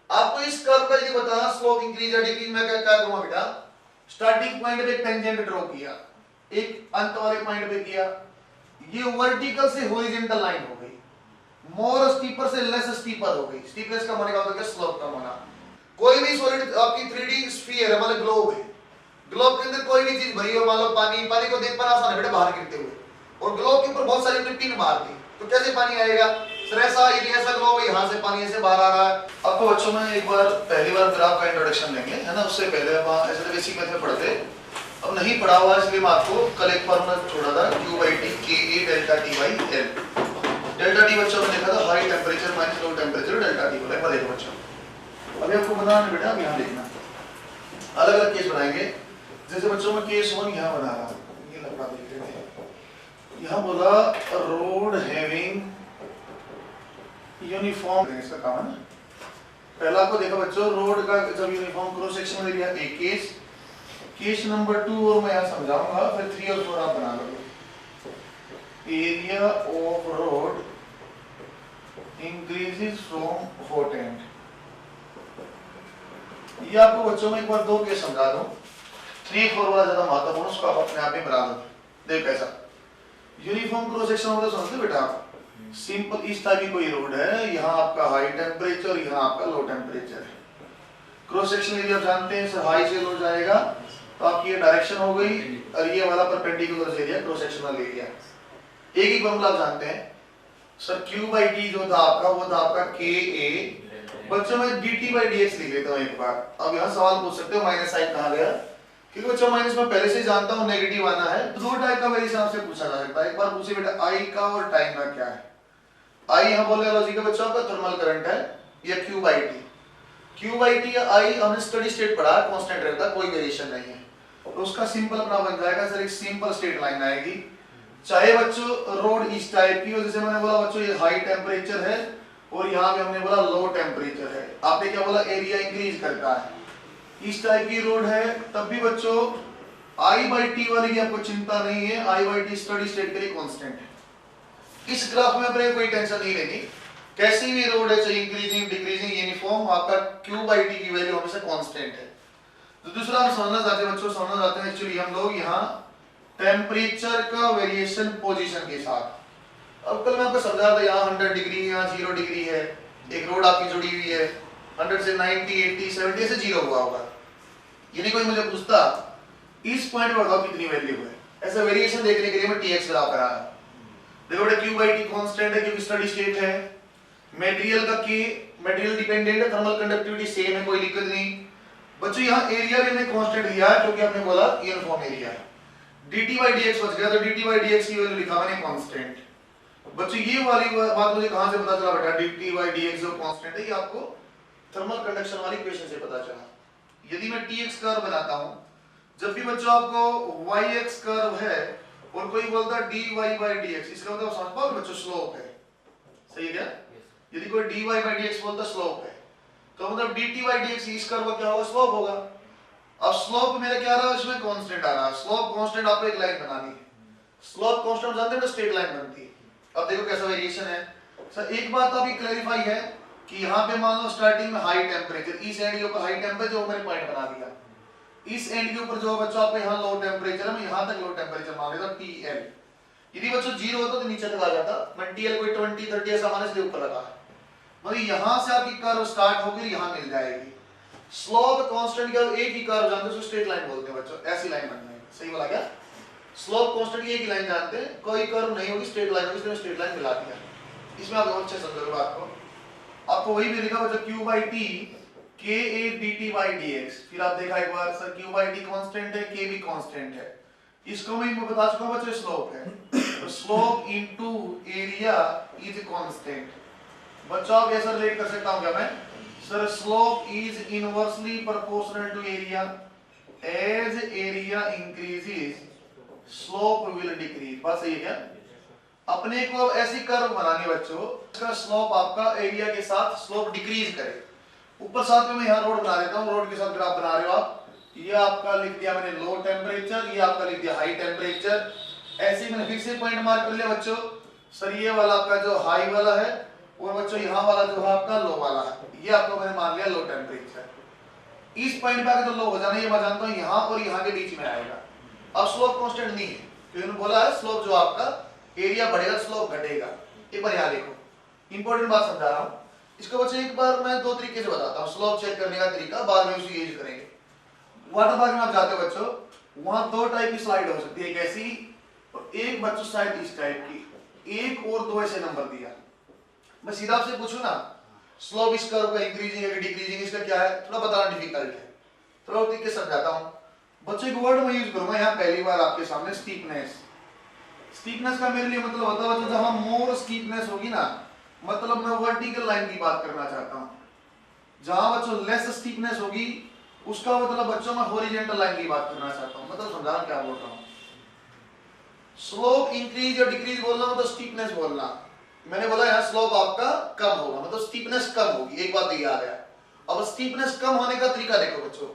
आपको इस कर्व का यदि बताना स्लोप इंक्रीज या डिक्रीज, मैं क्या क्या करूंगा बेटा, स्टार्टिंग पॉइंट पे एक टेंजेंट ड्रॉ किया, एक अंत वाले पॉइंट पे किया, ये वर्टिकल से हॉरिजॉन्टल लाइन हो गई, मोर स्टीपर से लेस स्टीपर हो गई। स्टीपनेस का मानेगा होता है स्लोप का माना। कोई भी सॉलिड आपकी 3D स्फीयर है, मतलब ग्लोब है, ग्लोब के अंदर कोई भी चीज भरी हो, मान लो पानी, पानी को देख पाना आसान है बेटा बाहर गिरते हुए, और ग्लोब के ऊपर बहुत सारी हमने पिन मार दी, तो कैसे पानी आएगा सर? ऐसा यदि ऐसा ग्लोब है, यहाँ से पानी ऐसे बाहर आ रहा है। आपको बच्चों में एक बार पहली बार ग्राफ का इंट्रोडक्शन लेंगे, है ना, उससे पहले आप ऐसे बेसिक मेथड पढ़ते, अब नहीं पढ़ा हुआ इसलिए मैं आपको कल एक फॉर्मूला छोड़ा था, Q/T KA delta T by L। Delta T बच्चों ने देखा था high temperature minus low temperature delta T बोला। देखो बच्चों अभी आपको बनाना बेटा, अब यहाँ देखना अलग अलग केस बनाएंगे। जैसे बच्चों में केस 1 यहाँ बना रहा, ये लगा देते हैं, यहाँ बोला रोड हैविंग यूनिफॉर्म, इसका काम है ना। पहला आपको देखा बच्चों रोड का जब यूनिफॉर्म क्रॉस सेक्शन एरिया एक केस, केस नंबर 2 और मैं यहाँ समझाऊंगा, फिर 3 और 4 आप बना लोगे। Area of road increases from hot and. ये आपको बच्चों में एक बार 2 केस समझा दूं, 3 4 वाला ज्यादा महत्वपूर्ण, उसको आप अपने आप ही बना दो। देख कैसा यूनिफॉर्म क्रॉस सेक्शन होता है, समझते बेटा आप? सिंपल इस टाइप की कोई रोड है, यहाँ आपका हाई टेम्परेचर, यहाँ आपका लो टेम्परेचर है। क्रॉस सेक्शन एरिया आप जानते हैं सर, हाई से लो जाएगा तो आपकी ये डायरेक्शन हो गई, और ये वाला perpendicular area cross sectional area. एक ही फॉर्मूला आप जानते हैं सर, Q/T जो था आपका वो था आपका KA। बच्चों में dt/dx लिख लेता हूँ एक बार। अब यहाँ सवाल पूछ सकते हो माइनस साइन कहाँ गया, क्योंकि बच्चों माइनस में पहले से जानता हूँ नेगेटिव आना है। 2 टाइप का वेरिएशन आपसे पूछा जा सकता है। एक बार पूछिए बेटा I का और टाइम का क्या है। I यहाँ बोले लॉजिक का बच्चों आपका थर्मल करंट है, या Q/T। Q/T या I हमने स्टडी स्टेट पढ़ा, कांस्टेंट रहता, कोई वेरिएशन नहीं है, तो उसका सिंपल अपना बन जाएगा सर, एक सिंपल स्ट्रेट लाइन आएगी। चाहे बच्चों रोड इस टाइप की हो, जैसे मैंने बोला बच्चों ये हाई टेम्परेचर है और यहाँ पे हमने बोला लो टेम्परेचर है, आपने क्या बोला एरिया इंक्रीज करता है, इस टाइप की रोड है, तब भी बच्चों I/T वाली की आपको चिंता नहीं है, I/T स्टडी स्टेट के लिए कांस्टेंट है। इस ग्राफ में अपने कोई टेंशन नहीं लेनी, कैसी भी रोड है चाहे इंक्रीजिंग डिक्रीजिंग यूनिफॉर्म, आपका Q/T की वैल्यू हमेशा कांस्टेंट है। तो दूसरा हम समझना चाहते हैं बच्चों, समझना चाहते हैं एक्चुअली हम लोग यहाँ टेम्परेचर का वेरिएशन पोजीशन के साथ। अब कल मैं आपको समझा था यहाँ 100 डिग्री, यहाँ 0 डिग्री है, एक रोड आपकी जुड़ी हुई है 100 से 90 80 70 से 0 हुआ होगा, यानी कोई मुझे पूछता इस पॉइंट पे बताओ कितनी वैल्यू है, ऐसा वेरिएशन देखने के लिए मैं TX ग्राफ करा है। देखो बेटा Q/T कांस्टेंट है क्योंकि स्टडी स्टेट है, मटेरियल का K मटेरियल डिपेंडेंट है, थर्मल कंडक्टिविटी सेम है, कोई दिक्कत नहीं। बच्चों यहाँ एरिया भी हमने कांस्टेंट लिया है क्योंकि आपने बोला यूनिफॉर्म एरिया है। dt/dx बच गया, तो dt/dx की वैल्यू लिखा मैंने कांस्टेंट। बच्चों ये वाली बात मुझे कहां से पता चला बेटा, dt/dx जो कांस्टेंट है ये आपको थर्मल कंडक्शन वाली इक्वेशन से पता चला। यदि मैं Tx कर्व बनाता हूं, जब भी बच्चों आपको yx कर्व है और कोई बोलता है dy/dx, इसका मतलब समझ पाओगे बच्चों स्लोप है, सही है क्या? यदि कोई dy/dx बोलता स्लोप है, तो मतलब dt/dx इस कर्व का क्या होगा, स्लोप होगा। अब स्लोप मेरा क्या आ रहा है, इसमें कांस्टेंट आ रहा है, स्लोप कांस्टेंट आपको एक लाइन बनानी है, स्लोप कांस्टेंट जानते हैं तो स्ट्रेट लाइन बनती है। अब देखो कैसा वेरिएशन है सर, एक बात तो अभी क्लैरिफाई है कि यहाँ पे मान लो स्टार्टिंग में हाई टेम्परेचर, इस एंड के ऊपर हाई टेम्परेचर, वो मैंने पॉइंट बना दिया, इस एंड के ऊपर जो बच्चों आपको यहाँ लो टेम्परेचर है, मैं यहाँ तक लो टेम्परेचर मान लेता TL। यदि बच्चों 0 होता तो नीचे तक आ जाता, मैं TL कोई 20 30 ऐसा माने इसलिए ऊपर लगा, मतलब यहाँ से आपकी कर्व स्टार्ट होगी, यहाँ मिल जाएगी। स्लोप कांस्टेंट का एक ही कर्व जानते हैं, स्ट्रेट लाइन बोलते हैं बच्चों, ऐसी लाइन बननी है, सही बोला क्या? स्लोप कांस्टेंट की एक ही लाइन जानते हैं, कोई कर्व नहीं होगी, स्ट्रेट लाइन होगी, इसलिए स्ट्रेट लाइन मिला दिया। इसमें आप अच्छे समझोगे बात को। आपको वही भी लिखा बच्चों Q/T KA dt/dx, फिर आप देखा एक बार सर Q/T कांस्टेंट है, K भी कांस्टेंट है, इसको मैं बता चुका हूं बच्चों स्लोप है, तो slope into area is constant. बच्चों आप ऐसा रिलेट कर सकता हूं क्या मैं sir, slope is inversely proportional to area, as area increases slope will decrease. बात सही है क्या? अपने को ऐसी कर्व बनानी बच्चों, इसका स्लोप आपका एरिया के साथ स्लोप डिक्रीज करे। ऊपर साथ में मैं यहाँ रोड बना देता हूँ, रोड के साथ ग्राफ बना रहे हो आप, ये आपका लिख दिया मैंने लो टेम्परेचर, ये आपका लिख दिया हाई टेम्परेचर, ऐसे मैंने फिर से पॉइंट मार्क कर लिया बच्चों। सर ये वाला आपका जो हाई वाला है और बच्चों यहाँ वाला जो है आपका लो वाला, ये आपको मैंने मान लिया लो टेम्परेचर। इस पॉइंट पे आके तो लो हो जाना, ये मैं जानता हूँ यहाँ और यहाँ के बीच में आएगा। अब स्लोप कांस्टेंट नहीं है क्योंकि उन्होंने बोला है स्लोप जो आपका एरिया बढ़ेगा स्लोप घटेगा। एक बार यहाँ देखो, इंपॉर्टेंट बात समझा रहा हूँ इसको बच्चों। एक बार मैं दो तरीके से बताता हूँ स्लोप चेक करने का तरीका, बाद में उसी यूज करेंगे। वाटर पार्क में आप जाते हो बच्चों, वहां दो टाइप की स्लाइड हो सकती है, एक ऐसी और एक बच्चों साइड इस टाइप की, एक और दो ऐसे नंबर दिया। मैं सीधा आपसे पूछूं ना स्लोप इस कर्व का इंक्रीजिंग है कि डिक्रीजिंग, इसका क्या है थोड़ा बताना डिफिकल्ट है, थोड़ा और तरीके से समझाता हूं बच्चों। एक वर्ड मैं यूज करूंगा यहाँ पहली बार आपके सामने, स्टीपनेस। स्टीपनेस का मेरे लिए मतलब होता है बच्चों जहां मोर स्टीपनेस होगी ना, मतलब मैं वर्टिकल लाइन की बात करना चाहता हूं। जहां बच्चों लेस स्टीपनेस होगी उसका मतलब बच्चों मैं हॉरिजॉन्टल लाइन की बात करना चाहता हूं। मतलब समझा क्या बोल रहा हूं, स्लोप इंक्रीज या डिक्रीज बोलना मतलब स्टीपनेस बोलना। मैंने बोला यहाँ स्लोप आपका कम होगा मतलब स्टीपनेस कम होगी, एक बात ये आ गया। अब स्टीपनेस कम होने का तरीका देखो बच्चों,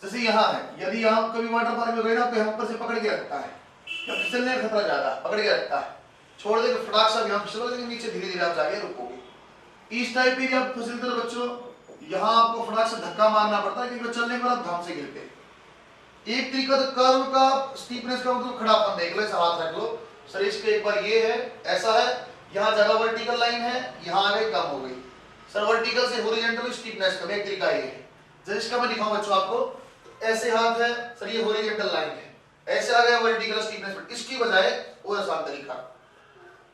जैसे यहाँ है, यदि आप कभी वाटर पार्क में गए ना तो ऊपर से पकड़ के रखता है, फिसलने का खतरा ज्यादा, पकड़ के रखता है, छोड़ देगा फटाक सा यहाँ फिसल, लेकिन नीचे धीरे धीरे आप जाके रुकोगे। इस टाइप की आप फिसलते हो बच्चों, यहाँ आपको फटाक से धक्का मारना पड़ता है क्योंकि चलने के बाद धाम से गिरते। एक तरीका तो कर्व का स्टीपनेस का मतलब खड़ापन देख लो, ऐसा हाथ रख लो सर, इसके एक बार ये है ऐसा है, यहाँ ज्यादा वर्टिकल लाइन है, यहाँ आगे कम हो गई सर, वर्टिकल से हॉरिजॉन्टल स्टीपनेस का एक तरीका ये है। जैसे इसका मैं दिखाऊं बच्चों आपको, ऐसे हाथ है सर, ये हॉरिजॉन्टल लाइन है, ऐसे आ गया वर्टिकल स्टीपनेस, इसकी बजाय और आसान तरीका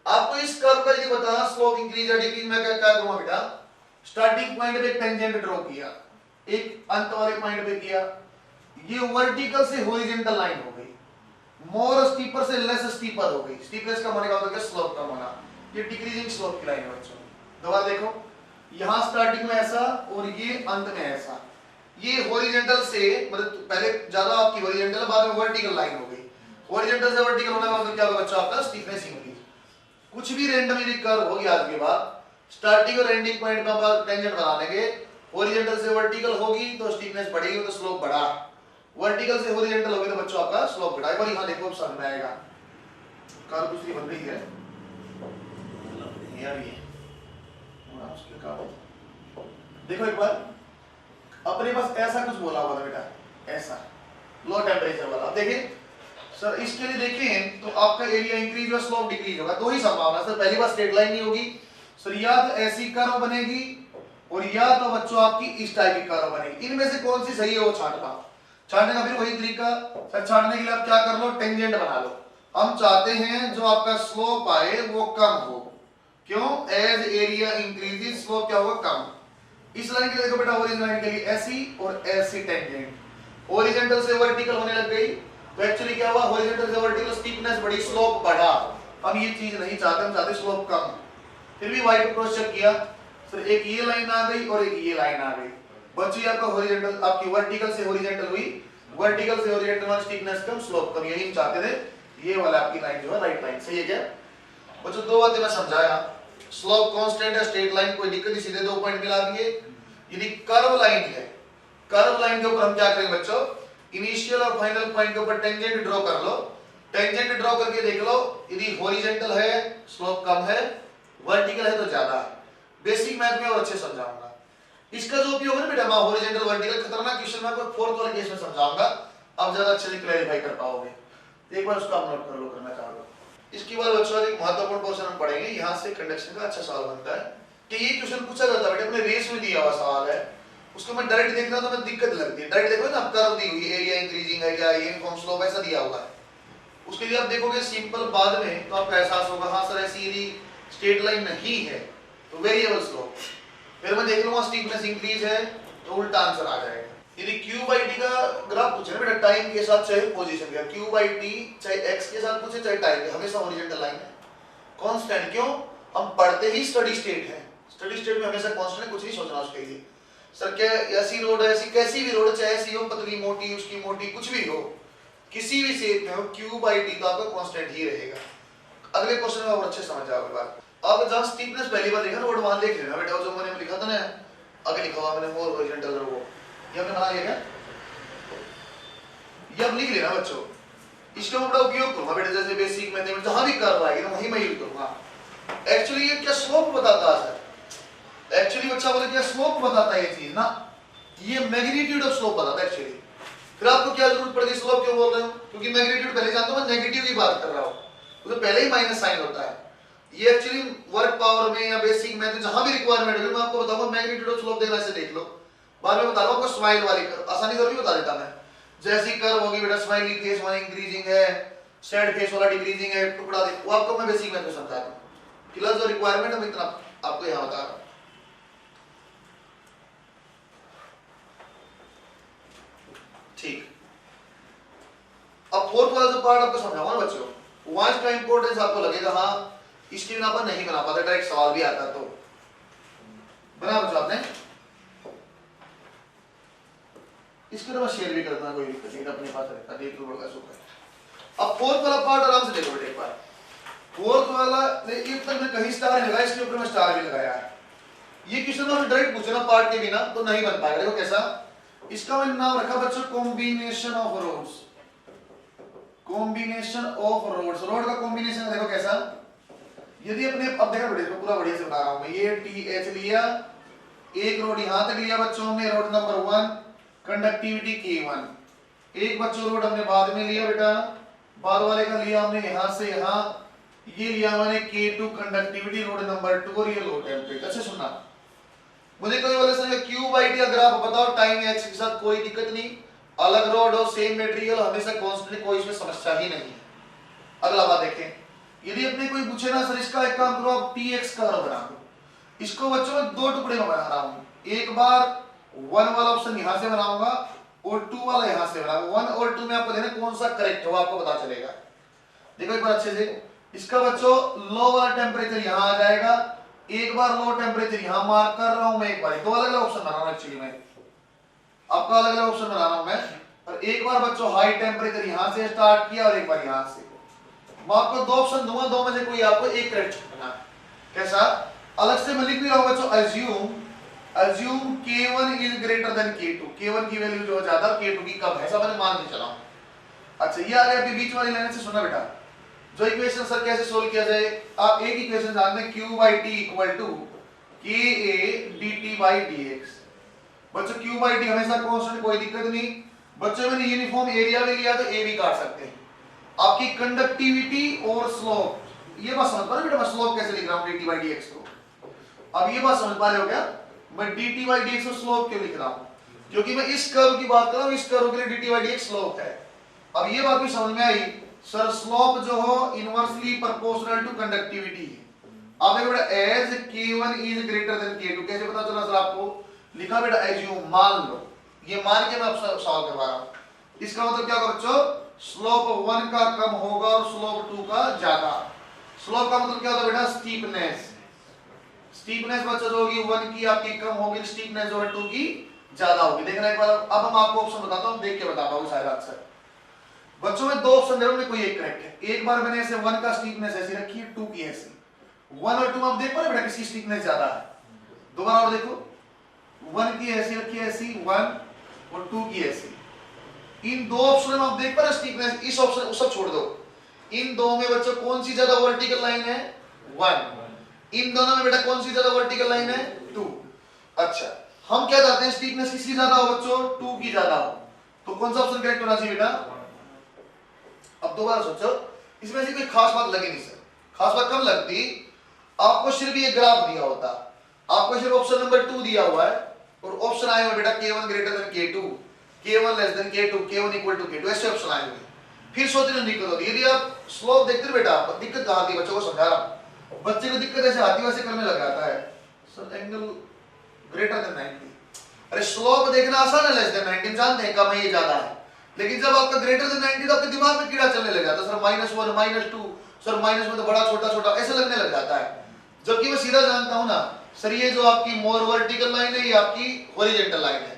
आपको इस कर्व का यदि बताना स्लोप इंक्रीज या डिक्रीज, मैं क्या करूंगा बेटा, स्टार्टिंग पॉइंट पे एक टेंजेंट ड्रॉ किया, एक अंत वाले पॉइंट पे किया, ये वर्टिकल से हॉरिजॉन्टल लाइन हो गई, मोर स्टीपर से लेस स्टीपर हो गई, स्टीपनेस का होने का मतलब स्लोप कम होना, ये डिक्रीजिंग स्लोप की लाइन है बच्चों। दोबारा देखो, यहां स्टार्टिंग में ऐसा और ये अंत में ऐसा, ये हॉरिजॉन्टल से मतलब पहले ज्यादा आपकी हॉरिजॉन्टल, बाद में वर्टिकल लाइन हो गई, हॉरिजॉन्टल से वर्टिकल होने का मतलब क्या होगा बच्चों, आपका स्टीफनेस इंक्रीज। कुछ भी रैंडमली कर्व होगी आज के बाद, स्टार्टिंग और एंडिंग पॉइंट पे हम टेंजेंट बना लेंगे, हॉरिजॉन्टल से वर्टिकल होगी तो स्टीफनेस बढ़ेगी तो स्लोप बढ़ा, वर्टिकल से हॉरिजॉन्टल होगी तो बच्चों आपका स्लोप घटा। एक बार यहां देखो समझ में आएगा, कर्व दूसरी बन रही है यार, ये उसके काम देखो एक बार, अपने पास ऐसा कुछ बोला हुआ था बेटा, ऐसा लो टेम्परेचर वाला। अब देखिए सर, इसके लिए देखें तो आपका एरिया इंक्रीज और स्लोप डिक्रीज होगा, दो ही संभावना सर। पहली बार स्ट्रेट लाइन नहीं होगी सर, या तो ऐसी कर्व बनेगी और या तो बच्चों आपकी इस टाइप की कर्व बनेगी, इनमें से कौन सी सही है वो छांटना। छांटने का फिर वही तरीका सर, छांटने के लिए आप क्या कर लो, टेंजेंट बना लो। हम चाहते हैं जो आपका स्लोप आए वो कम हो, क्यों, एज एरिया इंक्रीजेस स्लोप क्या होगा, कम। इस लाइन के लिए देखो बेटा, ओरिजिनल लाइन के लिए ऐसी और ऐसी टेंजेंट, हॉरिजॉन्टल से वर्टिकल होने लग गई तो एक्चुअली क्या हुआ, हॉरिजॉन्टल से वर्टिकल स्टीपनेस बढ़ी, स्लोप बढ़ा। हम ये चीज नहीं चाहते, हम चाहते स्लोप कम। फिर भी वाइट क्रॉस चेक किया सर, एक ये लाइन आ गई और एक ये लाइन आ गई, बच्ची आपका हॉरिजॉन्टल आपकी वर्टिकल से हॉरिजॉन्टल हुई, वर्टिकल से हॉरिजॉन्टल स्टीपनेस कम स्लोप कम, यही हम चाहते थे। ये वाला आपकी लाइन जो है राइट लाइन सही है क्या बच्चों। दो बातें मैं समझाया, स्लोप कांस्टेंट है, स्ट्रेट लाइन कोई दिक्कत नहीं, सीधे 2 पॉइंट मिला दिए। यदि कर्व लाइन है, कर्व लाइन के ऊपर हम क्या करेंगे बच्चों, इनिशियल और फाइनल पॉइंट के ऊपर टेंजेंट ड्रॉ कर लो, टेंजेंट ड्रॉ करके देख लो, यदि हॉरिजॉन्टल है स्लोप कम है, वर्टिकल है तो ज्यादा है। बेसिक मैथ में और अच्छे समझाऊंगा इसका जो उपयोग है बेटा, मैं हॉरिजॉन्टल वर्टिकल खतरनाक क्वेश्चन में आपको फोर्थ वाले केस में समझाऊंगा, आप ज्यादा अच्छे से क्लैरिफाई कर पाओगे। एक बार उसको आप नोट कर लो, करना चाह लो। इसके बाद बच्चों एक महत्वपूर्ण पोर्शन हम पढ़ेंगे, यहाँ से कंडक्शन का अच्छा सवाल बनता है कि ये क्वेश्चन पूछा जाता है बेटा, अपने रेस में दिया हुआ सवाल है, उसको मैं डायरेक्ट देखना तो मैं दिक्कत लगती है। डायरेक्ट देखो ना, कर्व दी हुई है, एरिया इंक्रीजिंग है क्या, यूनिफॉर्म स्लोप ऐसा दिया हुआ है, उसके लिए आप देखोगे सिंपल बाद में तो आपको एहसास होगा हाँ सर ऐसी यदि स्ट्रेट लाइन नहीं है तो वेरिएबल स्लोप, फिर मैं देख लूंगा स्टीपनेस इंक्रीज है तो उल्टा आंसर आ जाएगा। यदि q बाई टी का ग्राफ पूछे ना बेटा, टाइम के साथ चाहे पोजीशन का, q बाई टी चाहे x के साथ पूछे चाहे टाइम के, हमेशा हॉरिजॉन्टल लाइन है, कांस्टेंट। क्यों, हम पढ़ते ही स्टडी स्टेट है, स्टडी स्टेट में हमेशा कांस्टेंट है, कुछ नहीं सोचना उसके लिए। सर क्या ऐसी रोड है, ऐसी कैसी भी रोड, चाहे ऐसी हो पतली मोटी उसकी मोटी कुछ भी हो, किसी भी शेप में हो, q बाई टी तो आपका कांस्टेंट ही रहेगा। अगले क्वेश्चन में और अच्छे समझ जाओगे बात। अब जहां स्टीपनेस पहली बार देखा ना, वो वहां देख लेना बेटा, जो मैंने लिखा था ना, आगे लिखा हुआ मैंने मोर हॉरिजॉन्टल वो, ये हमने बना लिया क्या, ये अब लिख लेना बच्चों, इसका मैं बड़ा उपयोग करूंगा बेटा, जैसे बेसिक मैथमेटिक्स जहां भी कर्व आएगी ना वहीं मैं यूज करूंगा। एक्चुअली ये क्या स्लोप बताता है सर, एक्चुअली बच्चा बोले क्या स्लोप बताता है ये चीज ना, ये मैग्नीट्यूड ऑफ स्लोप बताता है एक्चुअली। फिर आपको क्या जरूरत पड़ गई स्लोप क्यों बोल रहे हो, क्योंकि मैग्नीट्यूड पहले जानते हो मैं नेगेटिव की बात कर रहा हूं, तो पहले ही माइनस साइन होता है। ये एक्चुअली वर्क पावर में या बेसिक में तो जहां भी रिक्वायरमेंट है मैं आपको बताऊंगा मैग्नीट्यूड ऑफ स्लोप देखना, से देख लो। बाद में बता रहा हूं आपको स्माइल वाली कर्व आसानी से और भी बता देता मैं। जैसी कर्व होगी बेटा स्माइली फेस वाला इंक्रीजिंग है, सैड फेस वाला डिक्रीजिंग है, टुकड़ा देखो आपको मैं बेसिक में तो समझा रहा हूं। फिलहाल जो रिक्वायरमेंट है मैं इतना आपको यहां बता रहा हूं। ठीक, अब फोर्थ वाला जो पार्ट आपको समझाऊंगा ना बच्चों, वहां इसका इंपॉर्टेंस आपको लगेगा हाँ इसके बिना पर नहीं बना पाता, डायरेक्ट सवाल भी आता तो बना बच्चों आपने इसके तो मैं शेयर भी करता कोई दिक्कत नहीं, अपने पास रहता देख लो बड़ा सुख है। अब फोर्थ वाला पार्ट आराम से देखो बेटे एक बार। फोर्थ वाला एक तक मैं कहीं स्टार लगाया, इसके ऊपर मैं स्टार भी लगाया है। ये क्वेश्चन में डायरेक्ट पूछना पार्ट के बिना तो नहीं बन पाएगा। देखो कैसा, इसका मैंने नाम रखा बच्चों combination of rods, combination of rods. Rod का कॉम्बिनेशन देखो कैसा, यदि अपने अब देखो बेटे पूरा बढ़िया से बता रहा हूं मैं। ये TH लिया, एक रोड यहां तक लिया बच्चों हमने, रोड नंबर 1 कंडक्टिविटी K1। एक बच्चों रोड हमने बाद में लिया बेटा, बाद वाले का लिया हमने यहां से यहां, ये लिया मैंने K2 कंडक्टिविटी रोड नंबर 2 और ये लो टेम्परेचर। अच्छा सुनना, मुझे कोई बोले सर Q/T अगर आप बताओ टाइम एक्स के साथ कोई दिक्कत नहीं, अलग रोड हो सेम मटेरियल हमेशा कांस्टेंट, कोई इसमें समस्या ही नहीं है। अगला बात देखें, यदि अपने कोई पूछे ना सर इसका एक काम करो आप TX कर्व बना दो, इसको बच्चों में दो टुकड़े में बना रहा हूं। एक बार 1 वाला ऑप्शन यहां से बनाऊंगा और 2 वाला यहां से बनाऊंगा। 1 और 2 में आपको देना कौन सा करेक्ट हो आपको पता चलेगा। देखो एक बार अच्छे से, इसका बच्चों लो वाला टेम्परेचर यहां आ जाएगा, एक बार लो टेम्परेचर यहां मार्क कर रहा हूं मैं, एक बार दो अलग अलग ऑप्शन बना रहा हूं एक्चुअली मैं, आपका अलग अलग ऑप्शन बना रहा हूं मैं। और एक बार बच्चों हाई टेम्परेचर यहां से स्टार्ट किया और एक बार यहां से। मैं आपको दो ऑप्शन दूंगा, दो में से कोई आपको एक करेक्ट चुनना। कैसा, अलग से मैं लिख भी रहा हूं बच्चों, assume K1 is greater than K2, K1 की वैल्यू जो ज्यादा K2 की कम है, ऐसा मैंने मान के चला हूं। अच्छा ये आ गया अभी बीच वाली लाइन से सुनना बेटा, जो इक्वेशन सर कैसे सोल्व किया जाए, आप एक इक्वेशन जानते हैं Q/T equal to KA dt/dx। बच्चों Q/T हमेशा कांस्टेंट, कोई दिक्कत नहीं। बच्चों मैंने यूनिफॉर्म एरिया भी लिया तो A भी काट सकते हैं। आपकी कंडक्टिविटी और स्लोप, ये बात समझ पा रहे बेटा मैं स्लोप कैसे लिख रहा हूं dt/dx को। अब ये बात समझ पा रहे हो क्या, मैं dt/dx को स्लोप क्यों लिख रहा हूं, क्योंकि मैं इस कर्व की बात कर रहा हूं, इस कर्व के लिए dt/dx स्लोप है। अब ये बात भी समझ में आई सर, स्लोप जो हो इनवर्सली प्रोपोर्शनल टू कंडक्टिविटी है। अब देखो बेटा as K1 is greater than K2, कैसे पता चला सर आपको, लिखा बेटा एज्यूम, मान लो, ये मान के मैं आपसे सवाल करवा रहा हूं। इसका मतलब क्या होगा बच्चों, स्लोप 1 का कम होगा और स्लोप 2 का ज्यादा। स्लोप का मतलब क्या होता है बेटा, स्टीपनेस। स्टीपनेस बच्चों जो होगी 1 की आपकी कम होगी, स्टीपनेस जो है 2 की ज्यादा होगी। देखना एक बार, अब हम आपको ऑप्शन बताता हूं, देख के बता पाओगे शायद आंसर। बच्चों में दो ऑप्शन दे रहा हूं, कोई एक करेक्ट है। एक बार मैंने ऐसे 1 का स्टीपनेस ऐसी रखी है, 2 की ऐसी। 1 और 2 आप देख पा रहे बेटा किसकी स्टीपनेस ज्यादा है, दोबारा और देखो, 1 की ऐसी रखी है ऐसी 1 और 2 की ऐसी। इन दो ऑप्शन में आप देख पा रहे स्टीपनेस, इस ऑप्शन सब छोड़ दो, इन दो में बच्चों कौन सी ज्यादा वर्टिकल लाइन है, 1। इन दोनों में बेटा कौन सी ज्यादा वर्टिकल लाइन है, 2। अच्छा हम क्या चाहते हैं, स्टीपनेस किसकी ज्यादा हो बच्चों, 2 की ज्यादा हो, तो कौन सा ऑप्शन करेक्ट होना चाहिए बेटा। अब दोबारा सोचो, इसमें से कोई खास बात लगी नहीं सर, खास बात कब लगती, आपको सिर्फ ये ग्राफ दिया होता, आपको सिर्फ ऑप्शन नंबर 2 दिया हुआ है और ऑप्शन आए हुए बेटा K1 greater than K2, K1 less than K2, K1 equal to K2, ऐसे ऑप्शन आए हुए। फिर सोचने में दिक्कत होती है, यदि आप स्लोप देखते हो बेटा, दिक्कत कहां आती है, बच्चों को समझा रहा हूं, बच्चे को दिक्कत ऐसे आती है वैसे करने लग जाता है सर एंगल ग्रेटर देन 90। अरे स्लोप देखना आसान है, लेस देन 90 जानते हैं कम है ये ज्यादा है, लेकिन जब आपका ग्रेटर देन 90 तो आपके दिमाग में कीड़ा चलने लग जाता है, सर -1 -2, सर माइनस में तो बड़ा छोटा छोटा ऐसे लगने लग जाता है। जबकि मैं सीधा जानता हूं ना सर, ये जो आपकी मोर वर्टिकल लाइन है ये आपकी हॉरिजॉन्टल लाइन है,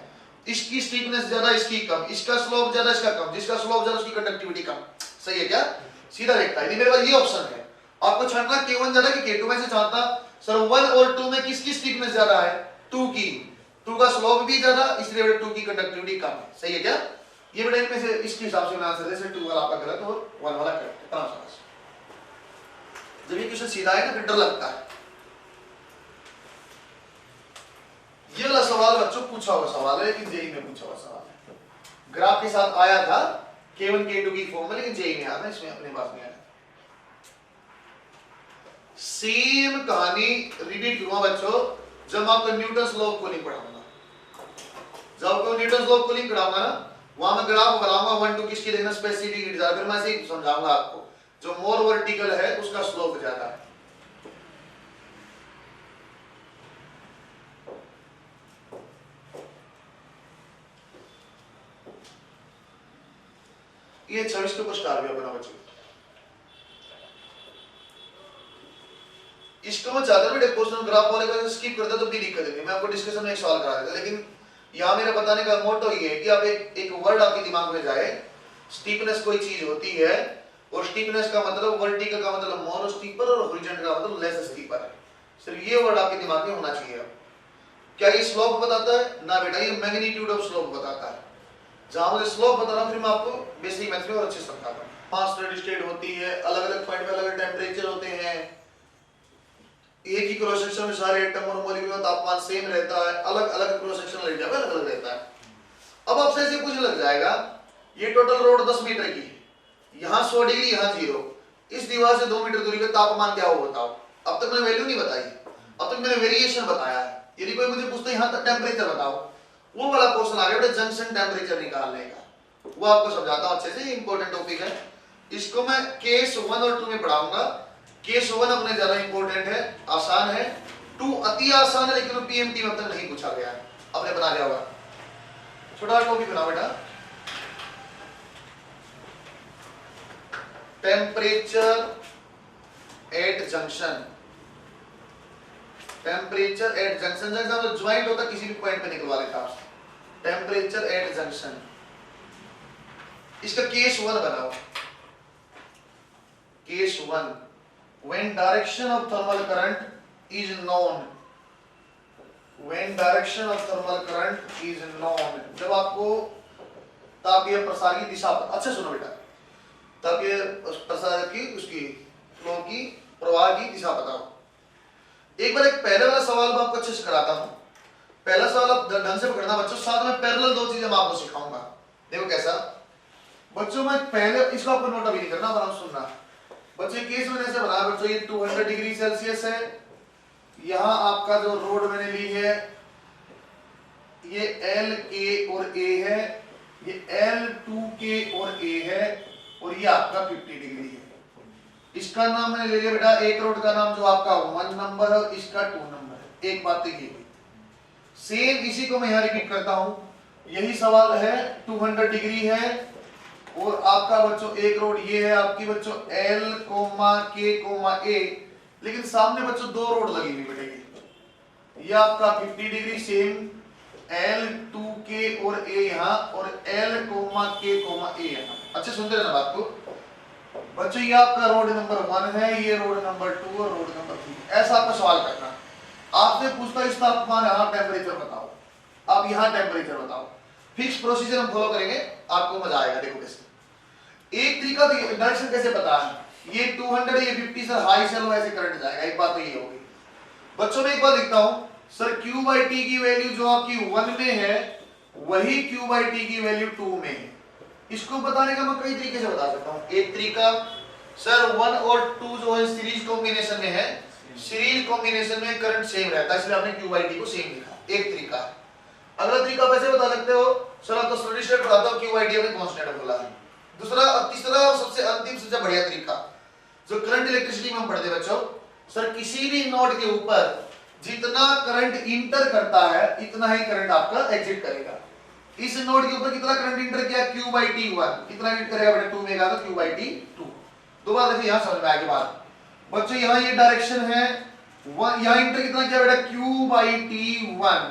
इसकी स्टीपनेस ज्यादा इसकी कम, इसका स्लोप ज्यादा इसका कम, जिसका स्लोप ज्यादा उसकी कंडक्टिविटी कम। सही है क्या, सीधा देखता है। यदि मेरे पास ये ऑप्शन है, आपको छांटना K1 ज्यादा कि K2 में से छांटता, सर 1 और 2 में किसकी स्टीपनेस ज्यादा है, 2 की, 2 का स्लोप भी ज्यादा, इसलिए बेटा 2 की कंडक्टिविटी कम है। सही है क्या, ये बेटा इनमें से इसके हिसाब से मैं आंसर जैसे 2 वाला आपका गलत और 1 वाला करेक्ट है। जब ये क्वेश्चन सीधा है ना फिर डर लगता है। बच्चों पूछा हुआ सवाल है, लेकिन जेई में पूछा हुआ सवाल है। ग्राफ के साथ आया था K1 K2 की फॉर्म में, लेकिन जेई में आया था, इसमें अपने पास नहीं आया। सेम कहानी रिपीट करूंगा बच्चों जब आपको न्यूटन लॉ ऑफ कूलिंग पढ़ाऊंगा। जब आपको न्यूटन लॉ ऑफ कूलिंग पढ़ाऊंगा ना, वहां मैं ग्राफ बनाऊंगा 1 2 किसकी देखना स्पेसिफिक हीट ज्यादा, फिर मैं ऐसे ही समझाऊंगा आपको। जो मोर वर्टिकल है उसका स्लोप ज्यादा है। ये 26 के कुछ कार्य बना बच्चों। इसको मैं चाहता हूं क्वेश्चन ग्राफ वाले का स्किप कर दे तो भी दिक्कत नहीं, मैं आपको डिस्कशन में एक सवाल करा देता, लेकिन यहाँ मेरा बताने का मोटो ये है कि आप एक वर्ड आपके दिमाग में जाए। स्टीपनेस कोई चीज होती है और स्टीपनेस का मतलब वर्टिकल का मतलब मोर स्टीपर और हॉरिजॉन्टल का मतलब लेस स्टीपर है। सिर्फ ये वर्ड आपके दिमाग में होना चाहिए। क्या ये स्लोप बताता है? ना बेटा, ये मैग्नीट्यूड ऑफ स्लोप बताता है। जहां मुझे स्लोप बताना फिर मैं आपको बेसिक मैथ्स में और अच्छे से समझाता हूं। पांच स्टेडी स्टेट होती है, अलग-अलग पॉइंट पे अलग-अलग टेंपरेचर होते हैं। एक ही क्रॉस सेक्शन में सारे एटम और मॉलिक्यूल का तापमान सेम रहता है, अलग-अलग क्रॉस सेक्शन लग जाएगा, अलग-अलग रहता है। अब आपसे ऐसे पूछने लग जाएगा ये टोटल रोड 10 मीटर की है, यहां 100 डिग्री, यहां 0, इस दीवार से 2 मीटर दूरी पे तापमान क्या हो बताओ। अब तक मैंने वैल्यू नहीं बताई, अब तक मैंने वेरिएशन बताया है। यदि कोई मुझे पूछता है यहां तक टेंपरेचर बताओ, वो वाला क्वेश्चन आ गया बेटा जंक्शन टेंपरेचर निकालने का, वो आपको समझाता हूं अच्छे से, इंपॉर्टेंट टॉपिक है। इसको मैं केस 1 और 2 में पढ़ाऊंगा। केस 1 अपने ज्यादा इंपॉर्टेंट है, आसान है। 2 अति आसान है, लेकिन पीएमटी में अब तक नहीं पूछा गया है, आपने बना लिया होगा। छोटा टॉपिक बना बेटा, temperature at junction. Temperature at junction, junction तो ज्वाइंट होता किसी भी पॉइंट पे निकलवा लेता आप। टेम्परेचर एट जंक्शन, इसका केस 1 बनाओ। Case 1, when direction of thermal current is known, when direction of thermal current is known, जब आपको तापीय प्रसार की दिशा, अच्छा सुनो बेटा, तापीय प्रसार की उसकी फ्लो की प्रवाह की दिशा बताओ। एक बार एक पहले वाला सवाल मैं आपको अच्छे से कराता हूं। पहला सवाल आप ढंग से पकड़ना बच्चों, साथ में पैरेलल 2 चीजें मैं आपको सिखाऊंगा। देखो कैसा बच्चों, मैं पहले इसको आपको नोट अभी नहीं करना, आराम सुनना बच्चों। केस मैंने ऐसे बनाया बच्चों, ये 200 डिग्री सेल्सियस है, यहां आपका जो रोड मैंने ली है ये एल के और ए है, ये एल 2 के और ए है, और ये आपका 50 डिग्री है। इसका नाम मैंने ले लिया बेटा, एक रोड का नाम जो आपका 1 नंबर है, इसका 2 नंबर है। एक बात तो ये सेम इसी को मैं यहां रिपीट करता हूं। यही सवाल है, 200 डिग्री है और आपका बच्चों एक रोड ये है आपकी बच्चों L, K, A, लेकिन सामने बच्चों 2 रोड लगी हुई बेटा। ये आपका 50 डिग्री सेम L, 2K और A यहाँ, और L, K, A यहाँ। अच्छे सुनते रहना बात को बच्चों। ये आपका रोड नंबर 1 है, ये रोड नंबर 2 और रोड नंबर 3। ऐसा आपका सवाल करना, आपसे पूछता इस तापमान यहाँ टेम्परेचर बताओ, आप यहाँ टेम्परेचर बताओ। फिक्स प्रोसीजर हम फॉलो करेंगे, आपको मजा आएगा। देखो कैसे एक तरीका, डायरेक्शन कैसे पता है, ये 200 ये 50 सर हाई से लो ऐसे करंट जाएगा। एक बात तो ये होगी बच्चों। में एक बात लिखता हूं सर, Q/T की वैल्यू जो आपकी 1 में है वही Q/T की वैल्यू 2 में है। इसको बताने का मैं कई तरीके से बता सकता हूं। एक तरीका सर 1 और 2 जो है सीरीज कॉम्बिनेशन में है, सीरीज कॉम्बिनेशन में करंट सेम रहता है, इसलिए आपने Q/T को सेम लिखा। एक तरीका है। अगला तरीका वैसे बता सकते हो सर, आप तो स्टडी स्टेट पढ़ाता हूं, Q/T में कांस्टेंट बोला है। दूसरा, तीसरा और सबसे अंतिम सबसे बढ़िया तरीका जो करंट इलेक्ट्रिसिटी में हम पढ़ते बच्चों, सर किसी भी नोड के ऊपर जितना करंट इंटर करता है इतना ही करंट आपका एग्जिट करेगा। इस नोड के ऊपर कितना करंट इंटर किया, Q/T1, कितना इंटर करेगा बेटा 2 में का, तो Q/T2। दोबारा देखिए यहां समझ में आएगी बात बच्चों। यहां ये डायरेक्शन है, यहां इंटर कितना किया बेटा Q/T1,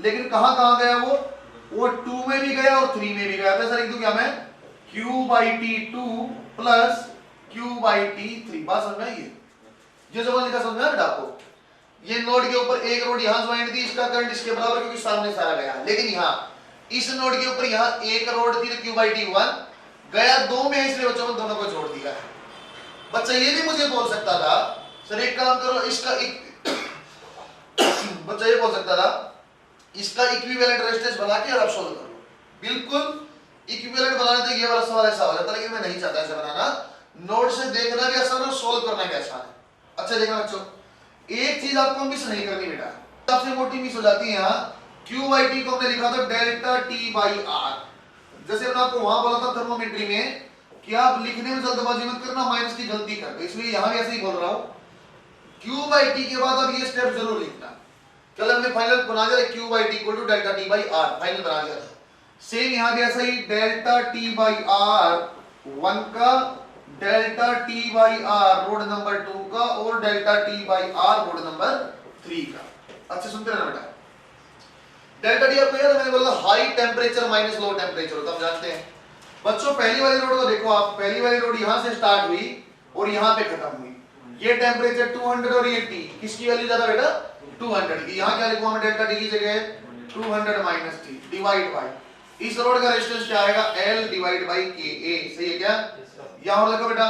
लेकिन कहां गया वो 2 में भी गया और 3 में भी गया। तो सर लिख दूं क्या मैं, Q/T2 प्लस Q/T3। बात समझ में आई? ये जो लिखा समझ में आया बेटा आपको? ये नोड के ऊपर एक रोड यहां ज्वाइंट थी, इसका करंट इसके बराबर क्योंकि सामने सारा गया, लेकिन यहां इस नोड के ऊपर यहां एक रोड थी तो Q/T1 गया 2 में, इसलिए बच्चों को दोनों को जोड़ दिया। बच्चा ये भी मुझे बोल सकता था सर एक काम करो, इसका एक बच्चा ये बोल सकता था इसका इक्विवेलेंट रेजिस्टेंस बना के और आप सोल्व कर लो। बिल्कुल इक्विवेलेंट बनाने तो ये वाला सवाल ऐसा हो जाता है, लेकिन मैं नहीं चाहता ऐसे बनाना। नोट से देखना भी आसान है, सोल्व करना भी आसान है। अच्छा देखना बच्चों, एक चीज आपको मिस नहीं करनी बेटा, सबसे मोटी मिस हो जाती है यहाँ। क्यू बाई टी को हमने लिखा था डेल्टा टी बाई आर। जैसे मैंने आपको वहां बोला था थर्मोमेट्री में कि आप लिखने में जल्दबाजी मत करना, माइनस की गलती कर दो, इसलिए यहां भी ऐसे ही बोल रहा हूं। क्यू बाई टी के बाद अब ये स्टेप जरूर लिखना। कल हमने फाइनल बना दिया Q by T equal to delta T by R, final बना दिया था। सेम यहां भी ऐसा ही डेल्टा टी बाई आर 1 का, delta T by R rod number 2 का, और delta T by R rod number 3 का। अच्छा सुनते रहना बेटा। डेल्टा टी आपको याद है मैंने बोला high temperature minus low temperature होता है, हम जानते हैं। बच्चों पहली वाली रोड को देखो आप, पहली वाली रोड यहां से स्टार्ट हुई और यहां पे खत्म हुई। ये टेम्परेचर 200 और ये टी, किसकी वैल्यू ज्यादा बेटा 200 की। यहां क्या लिखूंगा मैं डेल्टा टी की जगह 200 माइनस टी डिवाइड बाय इस रोड का रेजिस्टेंस क्या आएगा L डिवाइड बाय KA। सही है क्या? यहां लिखो बेटा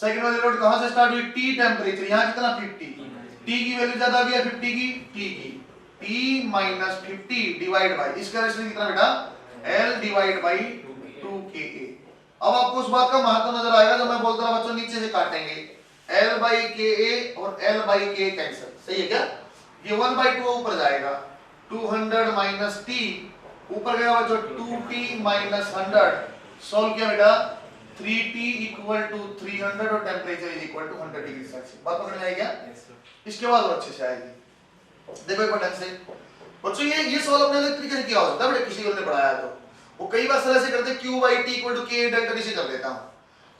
सेकंड वाली रोड कहां से स्टार्ट हुई, टी टेम्परेचर, यहां कितना 50, टी की वैल्यू ज्यादा भी है 50 की, टी की T माइनस 50 डिवाइड बाय इसका रेजिस्टेंस कितना बेटा L डिवाइड बाय 2KA। अब आपको उस बात का महत्व नजर आएगा जब मैं बोलता रहा बच्चों नीचे से काटेंगे L बाई KA और L बाई K कैंसिल। सही है क्या? ये 1/2 ऊपर जाएगा, 200 माइनस T ऊपर गया बच्चों 2T माइनस 100। सॉल्व किया बेटा 3T इक्वल टू 300 और temperature is equal to 100 degree Celsius. बात पकड़ में आई क्या? इसके बाद और अच्छे से आएगी। देखो एक बार ढंग से बच्चों, ये सवाल अपने अलग तरीके से किया हो सकता है बेटा, किसी और ने पढ़ाया तो वो कई बार सर ऐसे करते Q by T equal to K delta T से कर देता हूं।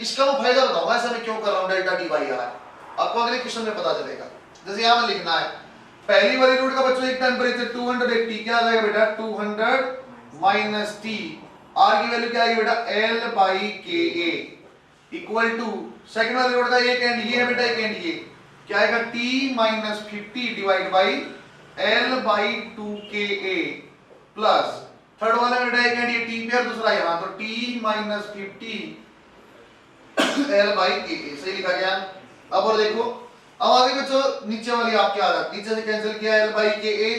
इसका मैं फायदा बताऊंगा ऐसा मैं क्यों कर रहा हूं डेल्टा T बाई R, आपको अगले क्वेश्चन में पता चलेगा। जैसे यहां में लिखना है पहली वाली रूट का बच्चों एक टेम्परेचर 200 एक T, क्या आ जाएगा बेटा 200 माइनस T, R की वैल्यू क्या आएगी बेटा L बाई KA इक्वल टू सेकंड वाली रूट का एक एंड ये है बेटा, एक एंड ये क्या आएगा T minus 50 divide by L by 2KA plus third वाले में बेटा एक एंड ये T पे और दूसरा यहां, तो T माइनस 50 L बाई KA। सही लिखा गया। अब और देखो अब आगे बच्चों नीचे वाली आपके आ जाती, नीचे से कैंसिल किया L बाई KA,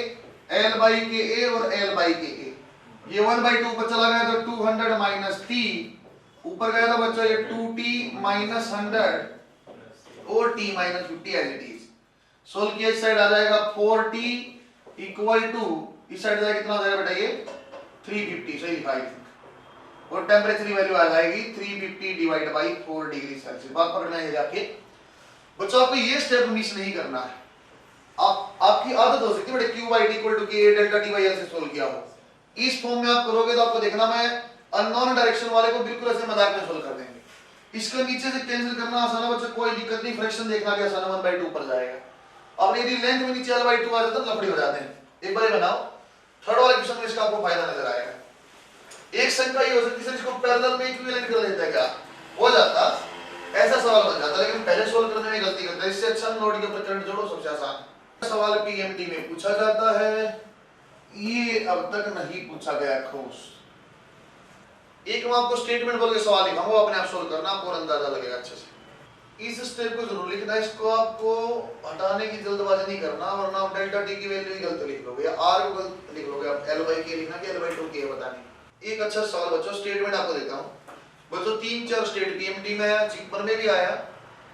L बाई KA और L बाई KA, ये 1/2 ऊपर चला गया तो 200 माइनस T ऊपर गया था बच्चों ये 2T माइनस 100 और T minus 50 as it is. Solve किया इस साइड आ जाएगा 4T इक्वल टू इस साइड जाएगा कितना हो जाएगा बेटा ये 350। सही लिखा है। और टेम्परेचर की वैल्यू आ जाएगी 350 डिवाइड बाई 4 डिग्री सेल्सियस। बात पकड़ना है आपके बच्चों, आपको ये स्टेप मिस नहीं करना है। आपकी आदत हो सकती है बेटा Q by T equal to K delta T by L से सोल्व किया हो, इस फॉर्म में आप करोगे तो आपको देखना मैं अननोन डायरेक्शन वाले को बिल्कुल ऐसे मजाक में सोल्व कर देंगे। इसका नीचे से कैंसिल करना आसान है बच्चों, कोई दिक्कत नहीं, फ्रैक्शन देखना भी आसान है, 1/2 ऊपर जाएगा। अब यदि लेंथ में नीचे L/2 आ जाता है तो लफड़ी हो जाते हैं। एक बार ये बनाओ, थर्ड वाले क्वेश्चन में इसका आपको फायदा नजर आएगा। एक संख्या ये हो सकती है इसको पैरेलल में इक्विवेलेंट कर देता है, क्या हो जाता ऐसा सवाल बन जाता, लेकिन पहले सोल्व करने में गलती करता है। इससे अच्छा नोट के ऊपर करंट जोड़ो, सबसे आसान सवाल पीएमटी में पूछा जाता है, ये अब तक नहीं पूछा गया खोस। एक मैं आपको स्टेटमेंट बोल के सवाल लिखा, वो अपने आप सोल्व करना, आपको अंदाजा लगेगा अच्छे से। इस स्टेप को जरूर लिखना, इसको आपको हटाने की जल्दबाजी नहीं करना, वरना आप डेल्टा टी की वैल्यू ही गलत लिख लोगे या आर को गलत लिख लोगे। आप L बाई K लिखना कि L/2K बतानी। एक अच्छा सवाल बच्चों, स्टेटमेंट आपको देता हूँ बच्चों, 3-4 स्टेट पीएमटी में आया, जिपर में भी आया,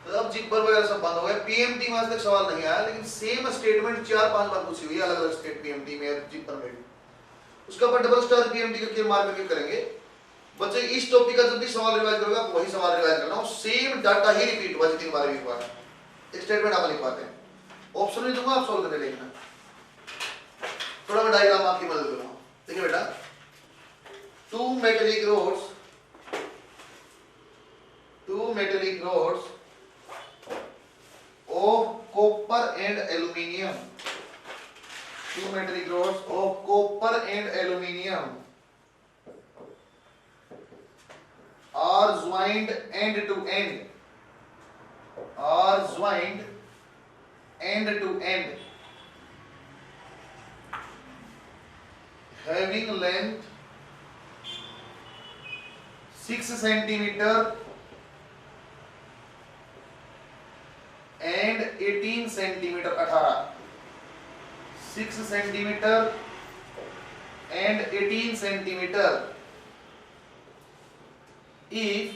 तो अब जिपर वगैरह सब बंद हो गए। पीएमटी में आज तक सवाल नहीं आया, लेकिन सेम स्टेटमेंट 4-5 बार पूछी हुई है अलग अलग स्टेट पीएमटी में जिपर में भी। उसका पर डबल स्टार पीएमटी करके मार करके करेंगे बच्चे। इस टॉपिक का जब भी सवाल रिवाइज करोगे आप वही सवाल रिवाइज करना, सेम डाटा ही रिपीट हुआ 3 बार भी हुआ है। एक स्टेटमेंट आप लिखवाते हैं, ऑप्शन नहीं दूंगा, आप सॉल्व करके देखना। थोड़ा मैं डायग्राम आपकी मदद करूंगा। देखिए बेटा, 2 metallic rods of copper and aluminium, 2 metallic rods of copper and aluminium are joined end to end, having length 6 centimeter and 18 centimeter 6 centimeter and 18 centimeter if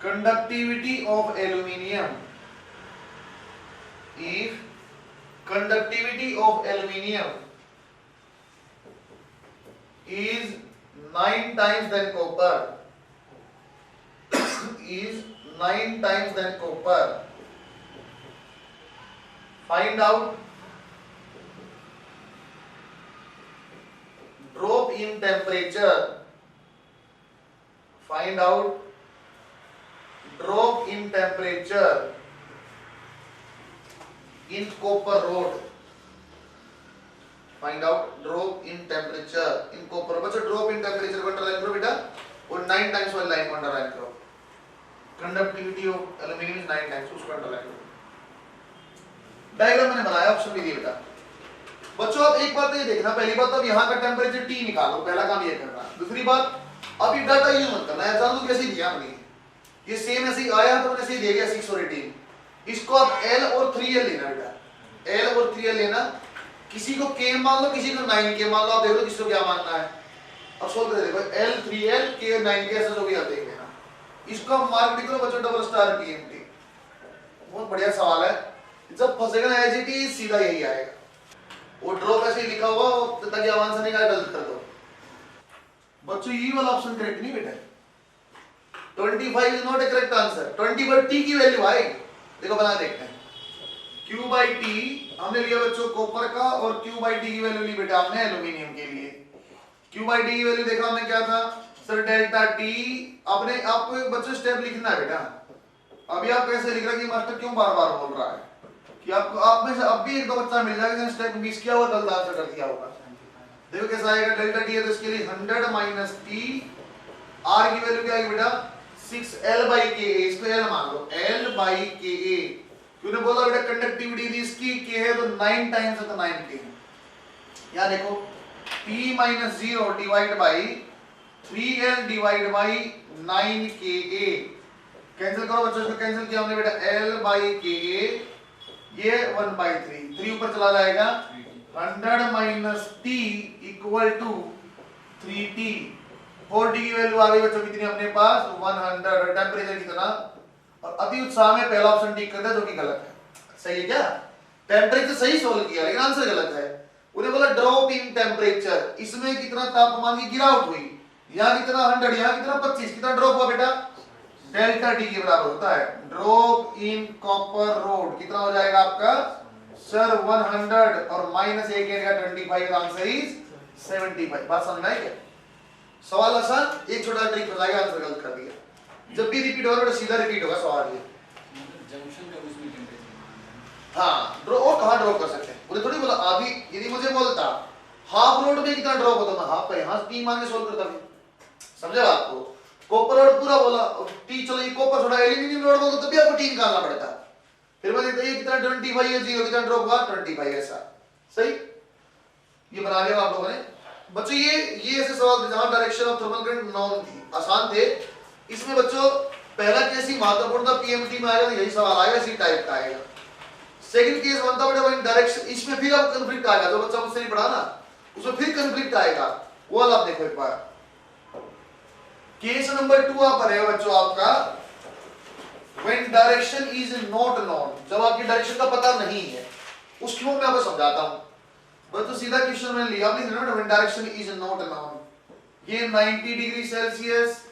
conductivity of aluminium is 9 times than copper find out drop in temperature in copper rod. बच्चों drop in temperature को underline करो बेटा और 9 times वाली line को underline करो. Conductivity of aluminium is 9 times, उसको underline करो. डायग्राम मैंने बनाया, ऑप्शन भी दिए बेटा. बच्चों आप एक बात तो ये देखना, पहली बात तो अब यहाँ का टेम्परेचर T निकालो, पहला काम ये करना. दूसरी बात अब ये डाटा यूज मत करना, एग्जाम तो कैसे दिया हमने, ये सेम ऐसे ही आया तो मैंने ऐसे ही दे दिया 6 और 18. इसको आप L और 3L लेना बेटा, L और 3L लेना. किसी को K मान लो, किसी को 9K मान लो, आप देख लो किसको क्या मानना है. अब सोल्व करके देखो L 3L K 9K ऐसा जो भी आप देख लेना. इसको हम मार्क लिख लो बच्चों डबल स्टार TMT. बहुत बढ़िया सवाल है, जब फंसेगा ना एज इट इज सीधा यही आएगा. वो ड्रॉप ऐसे ही लिखा हुआ ताकि आंसर नहीं आए गलत कर दो. बच्चों ये वाला ऑप्शन करेक्ट नहीं बेटा, 25 is not A correct answer. 20 पर T की वैल्यू आएगी, देखो बना देखते हैं. Q by T हमने लिया बच्चों कॉपर का और Q by T की वैल्यू ली बेटा हमने एल्यूमीनियम के लिए. Q by T की वैल्यू देखा हमने क्या था सर, डेल्टा T. आपने आपको एक बच्चों स्टेप लिखना है बेटा. अभी आप कैसे लिख रहे हैं कि मास्टर क्यों बार-बार बोल रहा है कि आपको आप में से अब भी एक दो बच्चा मिल जाएगा जिसने स्टेप मिस किया हुआ गलत आंसर कर दिया होगा. देखो कैसा आएगा, डेल्टा T है तो इसके लिए 100 माइनस T. R की वैल्यू क्या आएगी बेटा 6L by Ka. इसको L मान लो, L by Ka. क्योंकि बोला बेटा कंडक्टिविटी इसकी K है तो 9 टाइम्स है तो 9K है. यहाँ देखो P minus 0 divide by 3L divide by 9Ka. Cancel करो बच्चों, इसको कैंसिल किया हमने बेटा L by Ka, ये 1 by 3 ऊपर चला जाएगा. 100 minus T equal to 3T. 4T की वैल्यू आ गई बच्चों कितनी अपने पास 100. टेम्परेचर कितना, और अति उत्साह में पहला ऑप्शन टिक करते हैं जो कि गलत है. सही है क्या, टेम्परेचर सही सोल्व किया लेकिन आंसर गलत है. उन्हें बोला ड्रॉप इन टेम्परेचर, इसमें कितना तापमान की गिरावट हुई, यहाँ कितना 100, यहाँ कितना 25, कितना ड्रॉप हुआ बेटा डेल्टा T के बराबर होता है. ड्रॉप इन कॉपर रोड कितना हो जाएगा आपका सर 100 और माइनस 1 का 25. Answer is 75. बात समझ में आई क्या, सवाल आसान, एक छोटा ट्रिक बताएगा, आंसर गलत कर दिया. जब भी रिपीट होगा तो सीधा रिपीट होगा सवाल ये. जंक्शन का उसमें टेंपरेचर हाँ ड्रॉप, और कहां ड्रॉप कर सकते हैं, मुझे थोड़ी बोला आधी. यदि मुझे बोलता हाफ रोड में कितना ड्रॉप होता, मैं हाफ पे यहां T मान के सोल्व करता. समझे बात को, कॉपर रोड पूरा बोला T, चलो ये कॉपर छोड़ा एल्यूमीनियम रोड बोलता तब भी आपको T निकालना पड़ता. फिर मैं देखता ये कितना 25 है, 0 कितना ड्रॉप हुआ 25 ऐसा. सही, ये बना लिया आप लोगों ने. बच्चों ये ऐसे सवाल जहां direction of thermal current non थी, आसान थे. इसमें बच्चों पहला केस ही महत्वपूर्ण था, पीएमटी में आएगा तो यही सवाल आएगा, इसी टाइप का आएगा. सेकंड केस बनता बेटा वन डायरेक्शन, इसमें फिर अब कंफ्लिक्ट आएगा, जो बच्चा मुझसे नहीं पढ़ा ना उसमें फिर कंफ्लिक्ट आएगा, वो वाला आप देखो एक बार. केस नंबर 2 आप पढ़े बच्चों आपका when direction is not known, जब आपकी डायरेक्शन का पता नहीं है. उसको मैं आपको समझाता हूं. बच्चों सीधा क्वेश्चन मैंने लिया, आपने लिखना when direction is not known. ये 90 degree Celsius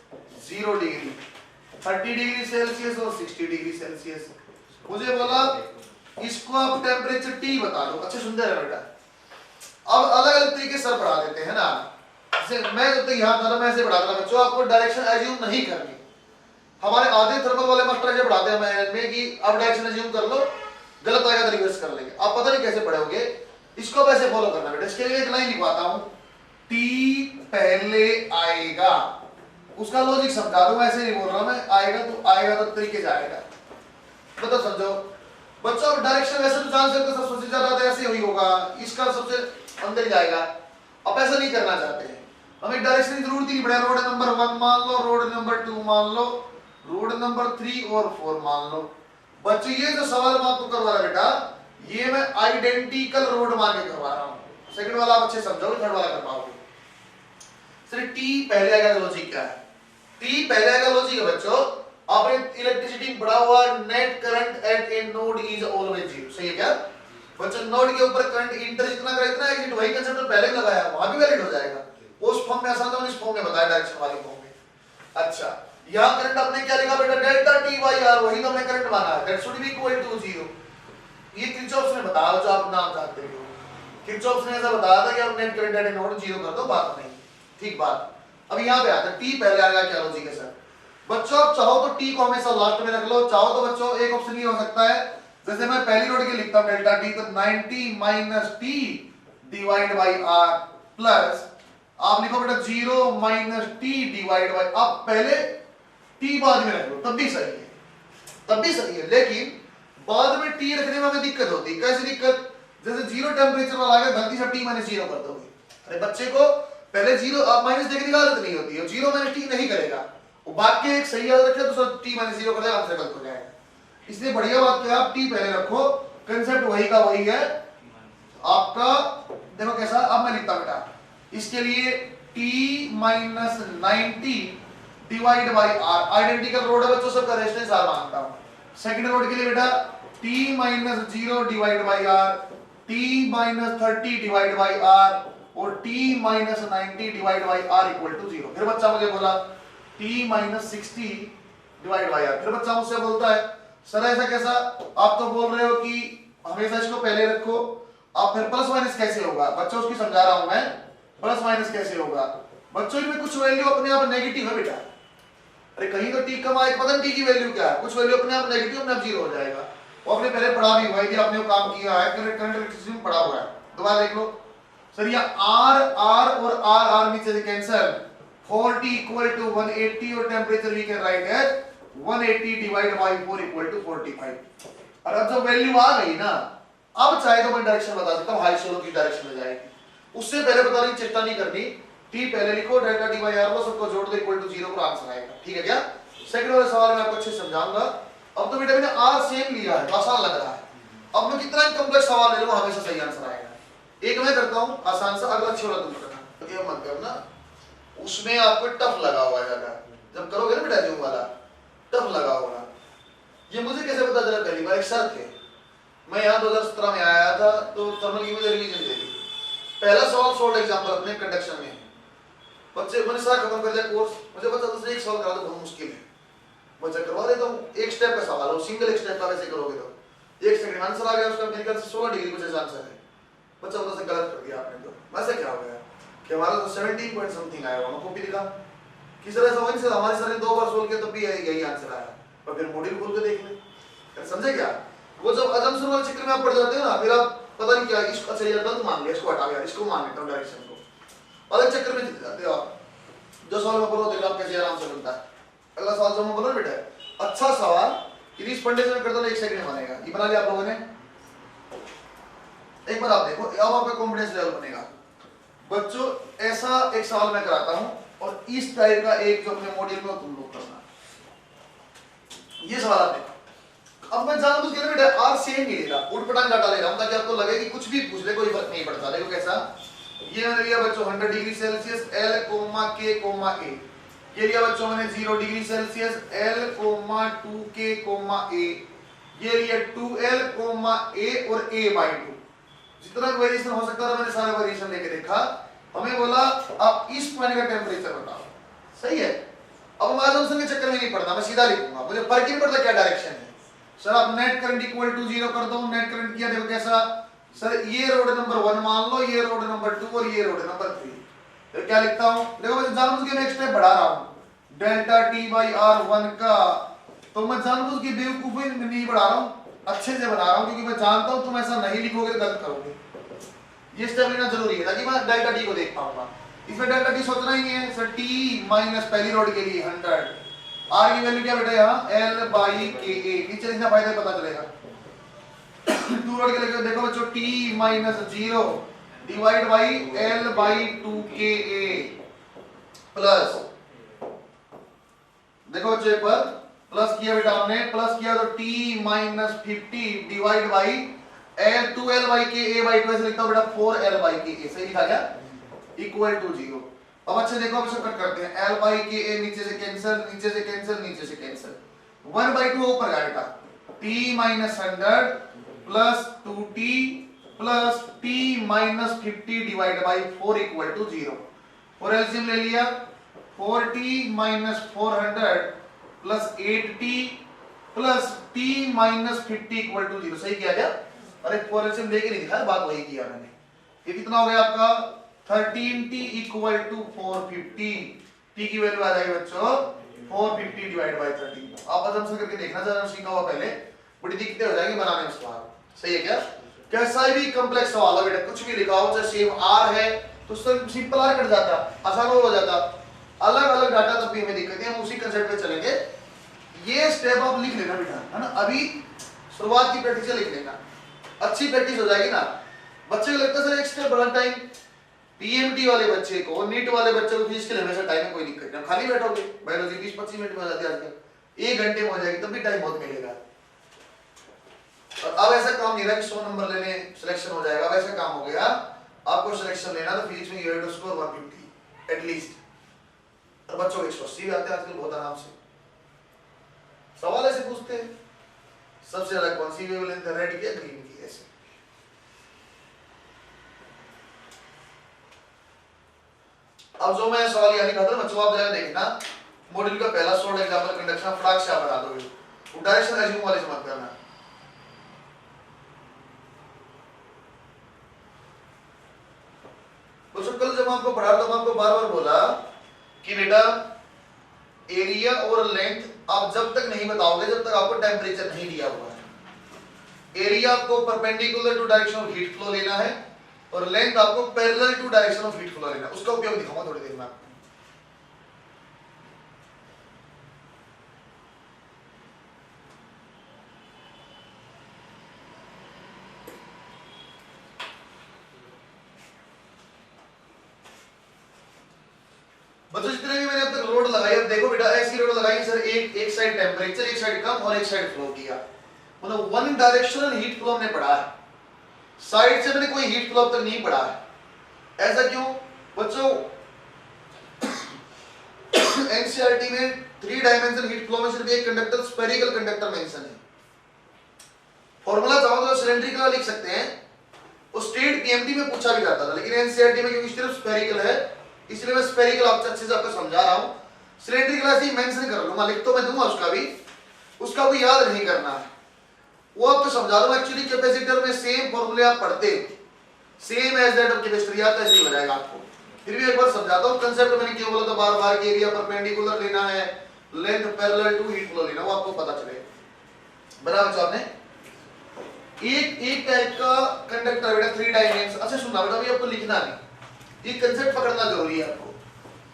0 degree, 30 degree Celsius और 60 डिग्री सेल्सियस. मुझे बोला इसको आप टेम्परेचर T बता दो. अच्छे सुंदर है बेटा. अब अलग अलग तरीके से पढ़ा देते हैं ना. जैसे मैं जब तक यहाँ था मैं ऐसे पढ़ाता था बच्चों, आपको डायरेक्शन एज्यूम नहीं करनी. हमारे आधे थर्मल वाले मास्टर ऐसे पढ़ाते हैं में कि अब डायरेक्शन एज्यूम कर लो, गलत आएगा तो रिवर्स कर लेंगे. आप पता नहीं कैसे पढ़ोगे, इसको अब ऐसे फॉलो करना बेटा. इसके लिए एक लाइन लिखवाता हूँ, T पहले आएगा, उसका लॉजिक समझा दूं. ऐसे नहीं बोल रहा मैं, आएगा तो तरीके से आएगा. मतलब समझो बच्चों, अब डायरेक्शन वैसे तो जान सकते सब सोचे ज्यादा ऐसे ही होगा, इसका सबसे अंदर जाएगा. अब ऐसा नहीं करना चाहते हैं, हमें डायरेक्शन की जरूरत ही नहीं पड़ेगा. रोड नंबर 1 मान लो, रोड नंबर 2 मान लो, रोड नंबर 3 और 4 मान लो. बच्चों ये जो सवाल मैं आपको करवा रहा बेटा, ये मैं आइडेंटिकल रोड मान के करवा रहा हूँ. सेकंड वाला आप अच्छे समझोगे, थर्ड वाला कर पाओगे। सर टी पहले आएगा का लॉजिक क्या है? टी पहले आएगा लॉजिक है बच्चों, आपने इलेक्ट्रिसिटी बढ़ा हुआ net current eight A node is always zero. सही है क्या बच्चों? नोड के ऊपर करंट इंटर जितना करे इतना एग्जिट, वही कंसेप्ट पहले भी लगाया, वहां भी वैलिड हो जाएगा। उस फॉर्म में आसान था, इस फॉर्म में बताया डायरेक्शन वाले फॉर्म में। अच्छा यहां करंट आपने क्या लिखा बेटा? डेल्टा टी बाई आर, वही तो हमने करंट माना है, that should be equal to 0। ये किरचॉफ ने बताया जो आप नाम चाहते हो, किरचॉफ ने ऐसा बताया था कि आप नेट करंट एट ए नोड 0 कर दो, बात नहीं ठीक बात। अब यहां पे आता है टी पहले आएगा, क्या लॉजिक है सर? बच्चों आप चाहो तो टी को हमेशा लास्ट में रख लो, चाहो तो बच्चों एक ऑप्शन ये हो सकता है, जैसे मैं पहली नोड के लिखता हूं डेल्टा टी, तो 90 minus T divide by R plus आप लिखो बेटा 0 माइनस टी डिवाइड बाई, आप पहले टी बाद में रख लो तब भी सही है, तब भी सही है। लेकिन बाद में टी रखने में हमें दिक्कत होती है। कैसी दिक्कत? जैसे 0 टेंपरेचर वाला आएगा, गलती से टी माइनस 0 कर दोगे, अरे बच्चे को पहले 0 आप माइनस देखने की आदत नहीं होती है, 0 माइनस टी नहीं करेगा, वो वाक्य एक सही याद रखे तो सर टी माइनस 0 कर देगा, आंसर गलत हो जाएगा। इसलिए बढ़िया बात क्या है, आप टी पहले रखो, कंसेप्ट वही का वही है आपका। देखो कैसा, अब मैं लिखता बेटा इसके लिए t minus 90 divide by R, identical rod है बच्चों सबका, रेजिस्टेंस आर मानता हूं। सेकंड रोड के लिए बेटा t minus 0 divide by R, t minus 30 divide by R और t minus 90 divide by R equal to 0। फिर बच्चा मुझे बोला t minus 60 divide by R, फिर बच्चा मुझसे बोलता है सर ऐसा कैसा? आप तो बोल रहे हो कि हमेशा इसको पहले रखो, आप फिर प्लस माइनस कैसे होगा? बच्चों उसकी समझा रहा हूं मैं, प्लस माइनस कैसे होगा? बच्चों इनमें कुछ वैल्यू अपने आप नेगेटिव है बेटा, अरे कहीं तो टी कम आए, पता नहीं टी की वैल्यू क्या है, कुछ वैल्यू अपने आप नेगेटिव, अपने आप 0 हो जाएगा। वो आपने पहले पढ़ा भी हुआ है, आपने वो काम किया है, करंट इलेक्ट्रिसिटी में पढ़ा हुआ है, दोबारा देख लो। सर ये आर आर और आर आर नीचे से कैंसिल, 40 इक्वल टू 180 और temperature we can write as 180 divide by 4 equal to 45। और अब जब वैल्यू आ गई ना, अब चाहे तो मैं डायरेक्शन बता सकता हूं, हाई सोलो की डायरेक्शन में जाएगी, उससे पहले बताने की चेष्टा नहीं करनी। टी पहले लिखो, डेल्टा टी बाई आर को सबको जोड़ दो इक्वल टू 0 पर आंसर आएगा, ठीक है क्या? सेकंड वाले सवाल में आपको अच्छे से समझाऊंगा। अब तो बेटा मैंने आर सेम लिया है, आसान लग रहा है, अब मैं कितना कॉम्प्लेक्स सवाल ले लूं हमेशा सही आंसर आएगा। एक मैं करता हूं आसान सा, अगला छोड़ा तुम करना, ये मत करना, उसमें आपको टफ लगा हुआ है ज्यादा, जब करोगे ना बेटा जो वाला टफ लगा होगा। ये मुझे कैसे पता चला? पहली बार एक सर थे, मैं यहाँ 2017 में आया था, तो थर्मल की मुझे रिवीजन दे दी। पहला सवाल सोल्ड एग्जांपल अपने कंडक्शन में, बच्चे मैंने सारा खत्म कर दिया कोर्स, मुझे पता था एक सवाल करा तो बहुत मुश्किल है, बच्चा करवा देता हूँ, एक स्टेप का सवाल हो, सिंगल एक स्टेप का वैसे करोगे तो 1 सेकंड आंसर आ गया उसका, मेरे ख्याल से 16 डिग्री कुछ ऐसा आंसर है। बच्चा बोलता से गलत कर दिया आपने, तो वैसे क्या हो गया कि हमारा तो 17 पॉइंट समथिंग आया, वहां कॉपी लिखा किस तरह से वहीं से हमारे सर ने 2 बार सोल्व किया तब भी यही आंसर आया, और फिर मॉड्यूल खोल के देख ले, समझे क्या? वो जब अजम्पशन वाले चक्कर में आप पड़ जाते हो ना, फिर आप पता नहीं क्या इसको, अच्छा ये गलत मान लिया, इसको हटा दिया, इसको मान लेता हूं डायरेक्शन को, अलग चक्कर में जाते हो आप। जो सवाल मैं बोलो देखो आप कैसे आराम से बनता है। अगला सवाल जो मैं बोलो बेटा, अच्छा सवाल इस पंडे में कर दो, 1 सेकंड में बनेगा, ये बना लिया आप लोगों ने, एक बार आप देखो, अब आपका कॉन्फिडेंस लेवल बनेगा। बच्चों ऐसा एक सवाल मैं कराता हूं, और इस टाइप का एक जो अपने मॉड्यूल में तुम लोग करना, ये सवाल आप देखो। अब मैं जानबूझ के बेटा आर सेम नहीं ले रहा, उठपटांग डाटा ले रहा हूं, ताकि आपको लगे कि कुछ भी पूछ ले कोई फर्क नहीं पड़ता। देखो कैसा, ये मैंने लिया बच्चों 100 degree Celsius L, K, A, ये लिया बच्चों मैंने 0 degree Celsius L, 2K, A, ये लिया 2L, A और A/2। जितना वेरिएशन हो सकता था मैंने सारे वेरिएशन लेके देखा, हमें बोला अब इस पॉइंट का टेंपरेचर बताओ, सही है। अब हम अजम्पशन के चक्कर में नहीं पड़ना, मैं सीधा लिखूंगा, मुझे फर्क ही नहीं पड़ता क्या डायरेक्शन है। सर आप नेट करंट इक्वल टू 0 कर दो, नेट करंट किया, देखो कैसा, सर ये रोड नंबर 1 मान लो, ये रोड नंबर 2 और ये रोड नंबर 3, तो क्या लिखता हूं? देखो मैं जानबूझ के मैं एक स्टेप बढ़ा रहा हूं, डेल्टा टी बाई आर 1 का, तो मैं जानबूझ के बेवकूफी में नहीं बढ़ा रहा हूं, अच्छे से बना रहा हूं, क्योंकि मैं जानता हूं तुम ऐसा नहीं लिखोगे तो गलत करोगे। ये स्टेप लेना जरूरी है ताकि मैं डेल्टा टी को देख पाऊंगा। इसमें डेल्टा टी सोचना ही नहीं है सर, टी माइनस पहली रोड के लिए 100, आर की वैल्यू क्या बेटा यहाँ L बाई के ए, नीचे लिखना फायदा पता चलेगा। 2 रोड के लिए देखो बच्चों t minus 0 divide by L by 2 के प्लस, देखो बच्चों एक बार प्लस किया बेटा हमने, प्लस किया तो t minus 50 divide by L 2L by K A by 2 ऐसे लिखता हूं बेटा 4L by K A, सही लिखा गया, इक्वल टू 0। अब अच्छे देखो, अब इसे कट करते हैं, L by K A नीचे से कैंसिल, नीचे से कैंसिल, नीचे से कैंसिल, 1/2 ऊपर का बेटा t minus 100 plus 2t plus t minus 50 divided by 4 equal to 0। और एलसीएम ले लिया, 4t minus 400 plus 8t plus t minus 50 equal to 0, सही किया गया। अरे 4 एलसीएम लेके नहीं दिखा, बात वही किया मैंने। ये कितना हो गया आपका 13t equal to 450, t की वैल्यू आ जाएगी बच्चों 450 डिवाइड बाय 13। आप आराम करके देखना, जरा सीखा हुआ पहले, बड़ी दिक्कतें हो जाएंगी बनाने में सवाल, सही है क्या? कैसा भी कॉम्प्लेक्स सवाल है बेटा, कुछ भी लिखा हो, चाहे सेम आर है तो सिंपल आर कट जाता, आसान हो जाता, अलग अलग डाटा तब भी हमें दिक्कत है, हम उसी कंसेप्ट पे चलेंगे। ये स्टेप आप लिख लेना बेटा, है ना, अभी शुरुआत की प्रैक्टिस लिख लेना, अच्छी प्रैक्टिस हो जाएगी ना। बच्चे को लगता है सर एक स्टेप बढ़ा टाइम, पीएमटी वाले बच्चे को, नीट वाले बच्चे को फिजिक्स के लिए हमेशा टाइम में कोई दिक्कत नहीं, खाली बैठोगे, बायोलॉजी 20-25 मिनट में हो जाती है आजकल, 1 घंटे में हो जाएगी, तब भी टाइम बहुत मिलेगा। और अब ऐसा काम नहीं रहा कि 100 नंबर लेने सिलेक्शन हो जाएगा, वैसा काम हो गया, आपको सिलेक्शन लेना तो फिजिक्स में you have to score 150 at least. और बच्चों को 180 भी आते हैं आजकल बहुत आराम से। सवाल ऐसे पूछते हैं, सबसे ज्यादा कौन सी वेवलेंथ है, रेड की या ग्रीन की, ऐसे। अब जो मैं सवाल यहाँ लिखा था बच्चों, आप जाकर देखना, मॉड्यूल का पहला शॉर्ट एग्जांपल कंडक्शन, फटाक से आप बता दोगे, डायरेक्शन एज्यूम वाले से मत करना। तो कल जब आपको पढ़ा तो मैं आपको बार बार बोला कि बेटा एरिया और लेंथ आप जब तक नहीं बताओगे जब तक आपको टेम्परेचर नहीं दिया हुआ है। एरिया आपको perpendicular to direction of heat flow लेना है और लेंथ आपको parallel to direction of heat flow लेना है। उसका उपयोग दिखाऊंगा थोड़ी देर में आपको। बच्चों जितने भी मैंने अब तक लोड लगाई, अब देखो बेटा ऐसी लोड लगाई सर, एक साइड टेम्परेचर, एक साइड कम और एक साइड फ्लो किया, मतलब वन डायरेक्शनल हीट फ्लो हमने पढ़ा है, साइड से मैंने कोई हीट फ्लो अब तक नहीं पढ़ा है। ऐसा क्यों बच्चों? एनसीईआरटी में 3 डायमेंशनल हीट फ्लो में सिर्फ एक कंडक्टर, स्फेरिकल कंडक्टर मेंशन है। फॉर्मूला चाहो तो सिलेंड्रिकल लिख सकते हैं, वो स्टेट पीएमटी में पूछा भी जाता था, लेकिन एनसीईआरटी में क्योंकि सिर्फ स्फेरिकल है इसलिए मैं स्फेरिकल आपको अच्छे से आपको समझा रहा हूं। सिलेंड्रिकल ऐसे ही मेंशन कर लूंगा, लिख तो मैं दूंगा उसका भी, उसका कोई याद नहीं करना है, वो आपको समझा दूंगा। एक्चुअली कैपेसिटर में सेम फॉर्मूले आप पढ़ते same as that of capacitor, याद ऐसे ही हो जाएगा आपको। फिर भी एक बार समझाता हूं कंसेप्ट, मैंने क्यों बोला था बार बार कि एरिया परपेंडिकुलर लेना है, length parallel to heat flow लेना, वो आपको पता चले। बराबर आपने एक टाइप का कंडक्टर बेटा 3 डायमेंशन। अच्छा सुनना बेटा, अभी आपको लिखना नहीं, ये कंसेप्ट पकड़ना जरूरी है आपको।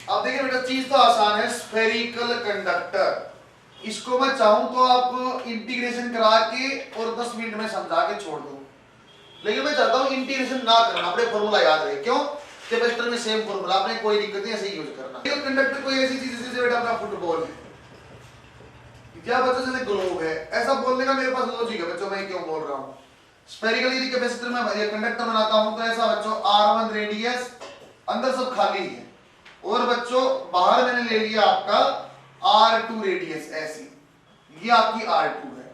अब देखिए बेटा चीज तो आसान है, स्फेरिकल कंडक्टर, इसको मैं चाहूं तो आप इंटीग्रेशन करा के और 10 मिनट में समझा के छोड़ दूं, लेकिन मैं चाहता हूं इंटीग्रेशन ना करना, अपने फॉर्मूला याद रहे। क्यों? कैपेसिटर में सेम फॉर्मूला, आपने कोई दिक्कत नहीं, ऐसे ही यूज करना। कंडक्टर कोई ऐसी चीज जैसे बेटा अपना फुटबॉल है क्या बच्चों, जैसे ग्लोब है, ऐसा बोलने का मेरे पास लॉजिक है बच्चों, मैं क्यों बोल रहा हूं। स्फेरिकल यदि कैपेसिटर में कंडक्टर बनाता हूं तो ऐसा बच्चों R1 रेडियस, अंदर सब खाली है, और बच्चों बाहर मैंने ले लिया आपका R2 रेडियस, ऐसी ये आपकी R2 है।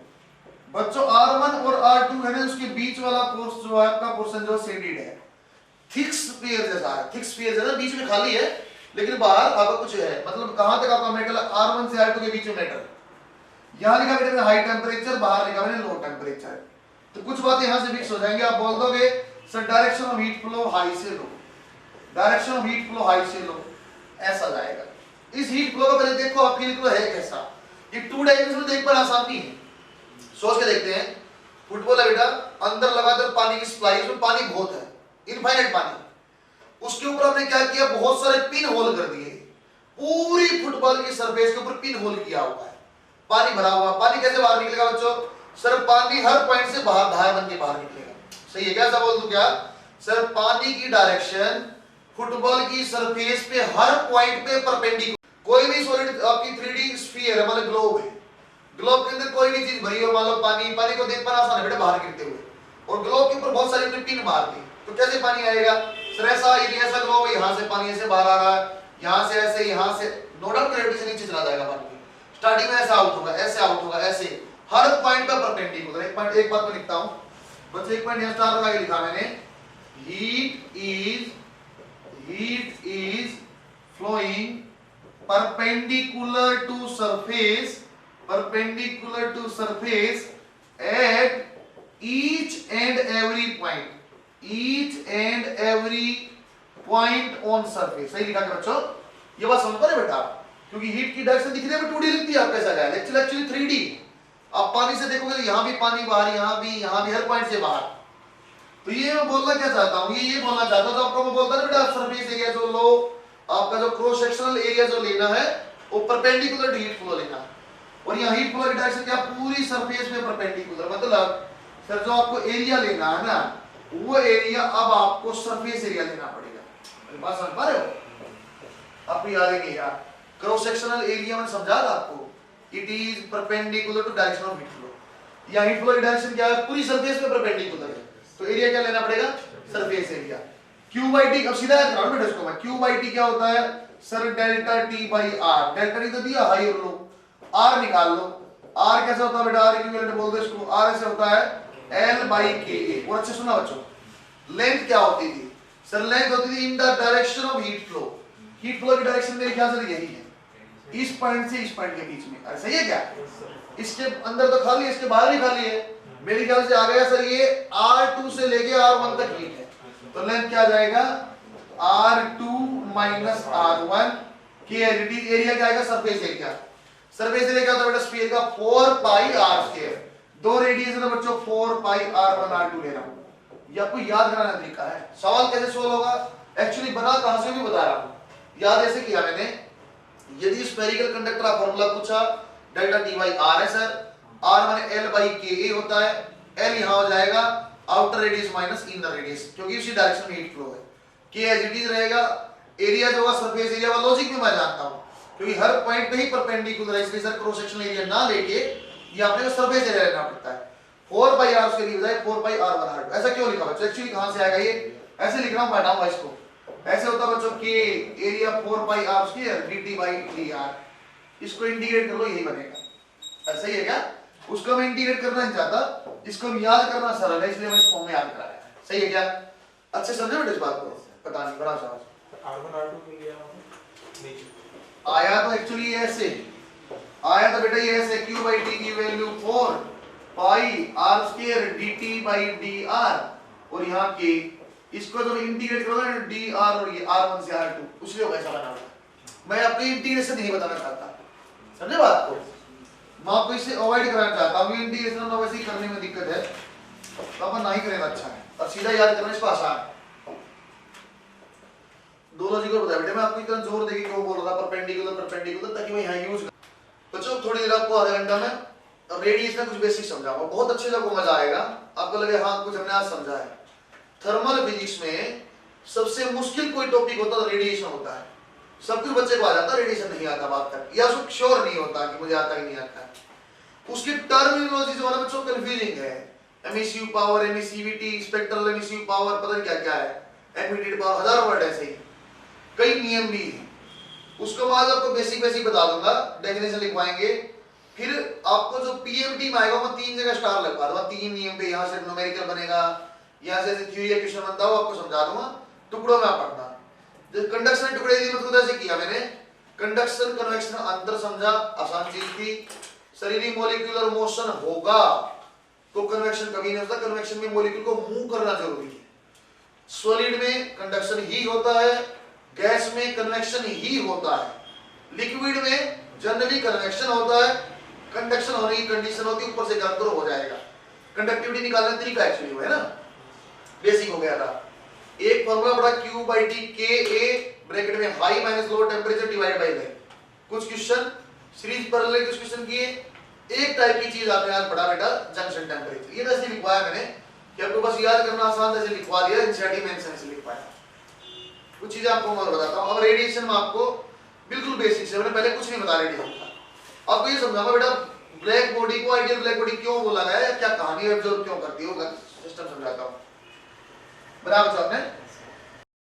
बच्चों R1 और R2 है ना, उसके बीच वाला फोर्स जो है आपका पोर्शन जो शेडेड है, थिक स्फीयर जैसा है, थिक स्फीयर जैसा, बीच में खाली है लेकिन बाहर आपका कुछ है, मतलब कहां तक आपका मेटल, R1 से R2 के बीच में मेटल। यहां लिखा बेटा हाई टेम्परेचर, बाहर लिखा मैंने लो टेम्परेचर, तो कुछ बातें यहां से फिक्स हो जाएंगी। आप बोल दोगे sir direction of heat flow high से low, direction of heat flow high से लो, ऐसा जाएगा। इस हीट फ्लो को पहले देखो आपके लिए है कैसा, ये 2 डायमेंशन में देख पर आसान नहीं है, सोच के देखते हैं। फुटबॉल है बेटा, अंदर लगातार पानी की सप्लाई, उसमें पानी बहुत है, इनफाइनाइट पानी, उसके ऊपर हमने क्या किया, बहुत सारे पिन होल कर दिए, पूरी फुटबॉल की सरफेस के ऊपर पिन होल किया हुआ है, पानी भरा हुआ। पानी कैसे बाहर निकलेगा बच्चों? सर पानी हर पॉइंट से बाहर धार बन के बाहर निकलेगा, सही है क्या? ऐसा बोल दूं क्या सर, पानी की डायरेक्शन फुटबॉल की सरफेस पे हर पॉइंट पे परपेंडिकुलर। कोई भी सॉलिड आपकी 3D स्फीयर है, मतलब ग्लोब है, ग्लोब के अंदर कोई भी चीज भरी हो, मान लो पानी, पानी को देख पाना आसान है बेटा बाहर गिरते हुए, और ग्लोब के ऊपर बहुत सारी हमने पिन मार दी, तो कैसे पानी आएगा सर? ऐसा यदि ऐसा ग्लोब है, यहाँ से पानी ऐसे बाहर आ रहा है, यहाँ से ऐसे, यहाँ से, नो डाउट ग्रेविटी से नीचे चला जाएगा पानी। स्टार्टिंग में ऐसा आउट होगा, ऐसे आउट होगा, ऐसे हर पॉइंट पर परपेंडिकुलर। एक पॉइंट, एक बात मैं लिखता हूं बच्चे, एक पॉइंट यहां स्टार लगा के लिखा मैंने, heat is flowing perpendicular to surface at each and every point on surface। सही लिखा क्या बच्चों? ये बात समझ पा रहे बेटा? क्योंकि हीट की डायरेक्शन दिखने में 2D लिखती है, आप कैसा गया, एक्चुअली 3D। आप पानी से देखोगे तो यहाँ भी पानी बाहर, यहाँ भी हर पॉइंट से बाहर। तो ये मैं बोलना क्या चाहता हूँ, ये बोलना चाहता हूँ, तो आपको मैं बोलता ना बेटा, सरफेस एरिया जो लो, आपका जो क्रॉस सेक्शनल एरिया जो लेना है वो परपेंडिकुलर टू हीट फ्लो लेना है। और यहाँ हीट फ्लो की डायरेक्शन क्या, पूरी सरफेस में परपेंडिकुलर। मतलब सर जो आपको एरिया लेना है ना, वो एरिया अब आपको सरफेस एरिया लेना पड़ेगा। मेरी बात समझ पा रहे हो? आपको याद है कि यार क्रॉस सेक्शनल एरिया में समझा था आपको, it is perpendicular to direction of heat flow. या हीट फ्लो की डायरेक्शन क्या है, पूरी सरफेस पे परपेंडिकुलर है, तो एरिया क्या लेना पड़ेगा, surface area. Q by T, अब सीधा याद करो बेटा इसको मैं, Q by T क्या होता है sir, delta T by R। Delta T तो दिया हाई और लो, R निकाल लो। R कैसे होता है बेटा, R इक्विवेलेंट बोल दो इसको, R ऐसे होता है L by KA। और अच्छे सुना बच्चों, लेंथ क्या होती थी सर, लेंथ होती थी in the direction of heat flow. Heat flow की डायरेक्शन मेरे ख्याल से यही है, इस पॉइंट से इस पॉइंट के बीच में। सही है क्या? इसके अंदर तो खाली है, इसके बाहर भी खाली है। मेरे ख्याल से आ गया सर, ये R2 से लेके R1 तक हीट है, तो लेंथ क्या आ जाएगा, R2 माइनस R1 के एरिया क्या आएगा, सरफेस एरिया। सरफेस एरिया क्या होता है बेटा, स्फीयर का 4 पाई r स्क्वायर। दो रेडियस है तो बच्चों 4 पाई r1 r2 ले रहा हूं। ये आपको याद कराना तरीका है। सवाल कैसे सोल्व होगा, एक्चुअली बना कहां से भी बता रहा हूं। याद ऐसे किया मैंने, यदि स्फेरिकल कंडक्टर का फार्मूला पूछा, डेल्टा T by R है सर, R माने L by KA होता है। L यहां हो जाएगा outer radius minus inner radius, क्योंकि उसी डायरेक्शन में हीट फ्लो है। K एज इट इज रहेगा, एरिया जो होगा सरफेस एरिया वाला लॉजिक में मैं जानता हूं, क्योंकि हर पॉइंट पे ही परपेंडिकुलर है, इसलिए सर क्रॉस सेक्शनल एरिया ना लेके ये अपने को सरफेस एरिया लेना पड़ता है। 4 by R उसके लिए बजाय 4 by R1 R2। ऐसा क्यों लिखा बच्चों, एक्चुअली कहां से आएगा ये, ऐसे लिख रहा हूं, बैठाऊंगा इसको। ऐसे होता बच्चों K area 4 by R square dt by dr। इसको इंटीग्रेट कर लो, यही बनेगा। ऐसा ही है क्या? उसको मैं इंटीग्रेट करना नहीं चाहता, इसको हम याद करना सरल है, इसलिए मैं इस फॉर्म में याद कराया है। सही है क्या? अच्छे समझे बेटे इस बात को? पता नहीं, बड़ा समझ। R1 R2 के लिए नीचे आया तो एक्चुअली ऐसे आया था बेटा, ये ऐसे Q by T की value 4 pi R square dt by dr, और यहाँ K, इसको जब इंटीग्रेट करोगे ना dr और ये R1 से R2, उसलिए वैसा बना होगा। मैं अपनी इंटीग्रेशन नहीं बताना चाहता, समझे बात को? मैं आपको इसे अवॉइड कराना चाहता हूँ, इंटीग्रेशन में वैसे ही करने में दिक्कत है, तो अपन नहीं करेगा, अच्छा है। और सीधा याद करना इसको आसान है। दो लॉजिक को बताया बेटे, मैं आपको इतना जोर देके क्यों बोल रहा था परपेंडिकुलर, ताकि मैं यहाँ यूज कर। बच्चों थोड़ी देर आपको आधा घंटा में अब रेडियस में कुछ बेसिक समझाऊंगा, बहुत अच्छे से आपको मजा आएगा। आपको लगे हाँ कुछ हमने आज समझा है। थर्मल फिजिक्स में सबसे मुश्किल कोई टॉपिक होता है रेडिएशन होता है। सब कुछ बच्चे को आ जाता है, रेडिएशन नहीं आता बात तक, या उसको श्योर नहीं होता कि मुझे आता कि नहीं आता। उसकी टर्मिनोलॉजी जो है बच्चों कंफ्यूजिंग है। Emissive power, emissivity, spectral emissive power, पता नहीं क्या क्या है, एमिटेड पावर, हजार वर्ड ऐसे ही, कई नियम भी हैं। उसको मैं आज आपको बेसिक बता दूंगा, डेफिनेशन लिखवाएंगे। फिर आपको जो पीएमटी में आएगा मैं 3 जगह स्टार लगवा दूंगा, 3 नियम पे। यहाँ से न्यूमेरिकल बनेगा, यहाँ से थ्योरी या क्वेश्चन बनता हो, आपको समझा दूंगा, टुकड़ों में आप पढ़ना। जब कंडक्शन टुकड़े दी मतलब ऐसे किया मैंने, कंडक्शन कन्वेक्शन अंतर समझा, आसान चीज थी। शरीरी मॉलिक्यूलर मोशन होगा तो कन्वेक्शन कभी नहीं होता, कन्वेक्शन में मॉलिक्यूल को मूव करना जरूरी है। सॉलिड में कंडक्शन ही होता है, गैस में कन्वेक्शन ही होता है, लिक्विड में जनरली कन्वेक्शन होता है। कंडक्शन होने की कंडीशन होती है, ऊपर से गर्म तो हो जाएगा। कंडक्टिविटी निकालने का तरीका एक्चुअली वो है ना, बेसिक हो गया था। एक फार्मूला पड़ा Q by T KA bracket में high minus low temperature divide by length. कुछ क्वेश्चन सीरीज पैरेलल कुछ क्वेश्चन किए। एक टाइप की चीज आपने आज पढ़ा बेटा, जंक्शन टेंपरेचर। ये वैसे लिखवाया मैंने कि आपको बस याद करना आसान था, ऐसे लिखवा दिया, इंसर्टिंग मेंशन से लिखवाया। कुछ चीजें आपको मैं बताता हूं। अब रेडिएशन में आपको बिल्कुल बेसिक से, मैंने पहले कुछ नहीं बताया रेडिएशन का, आपको ये समझाऊंगा बेटा ब्लैक बॉडी को आइडियल ब्लैक बॉडी क्यों बोला गया है, क्या कहानी है, ऑब्जर्व क्यों करती है, सिस्टम समझाता हूँ। बराबर आपने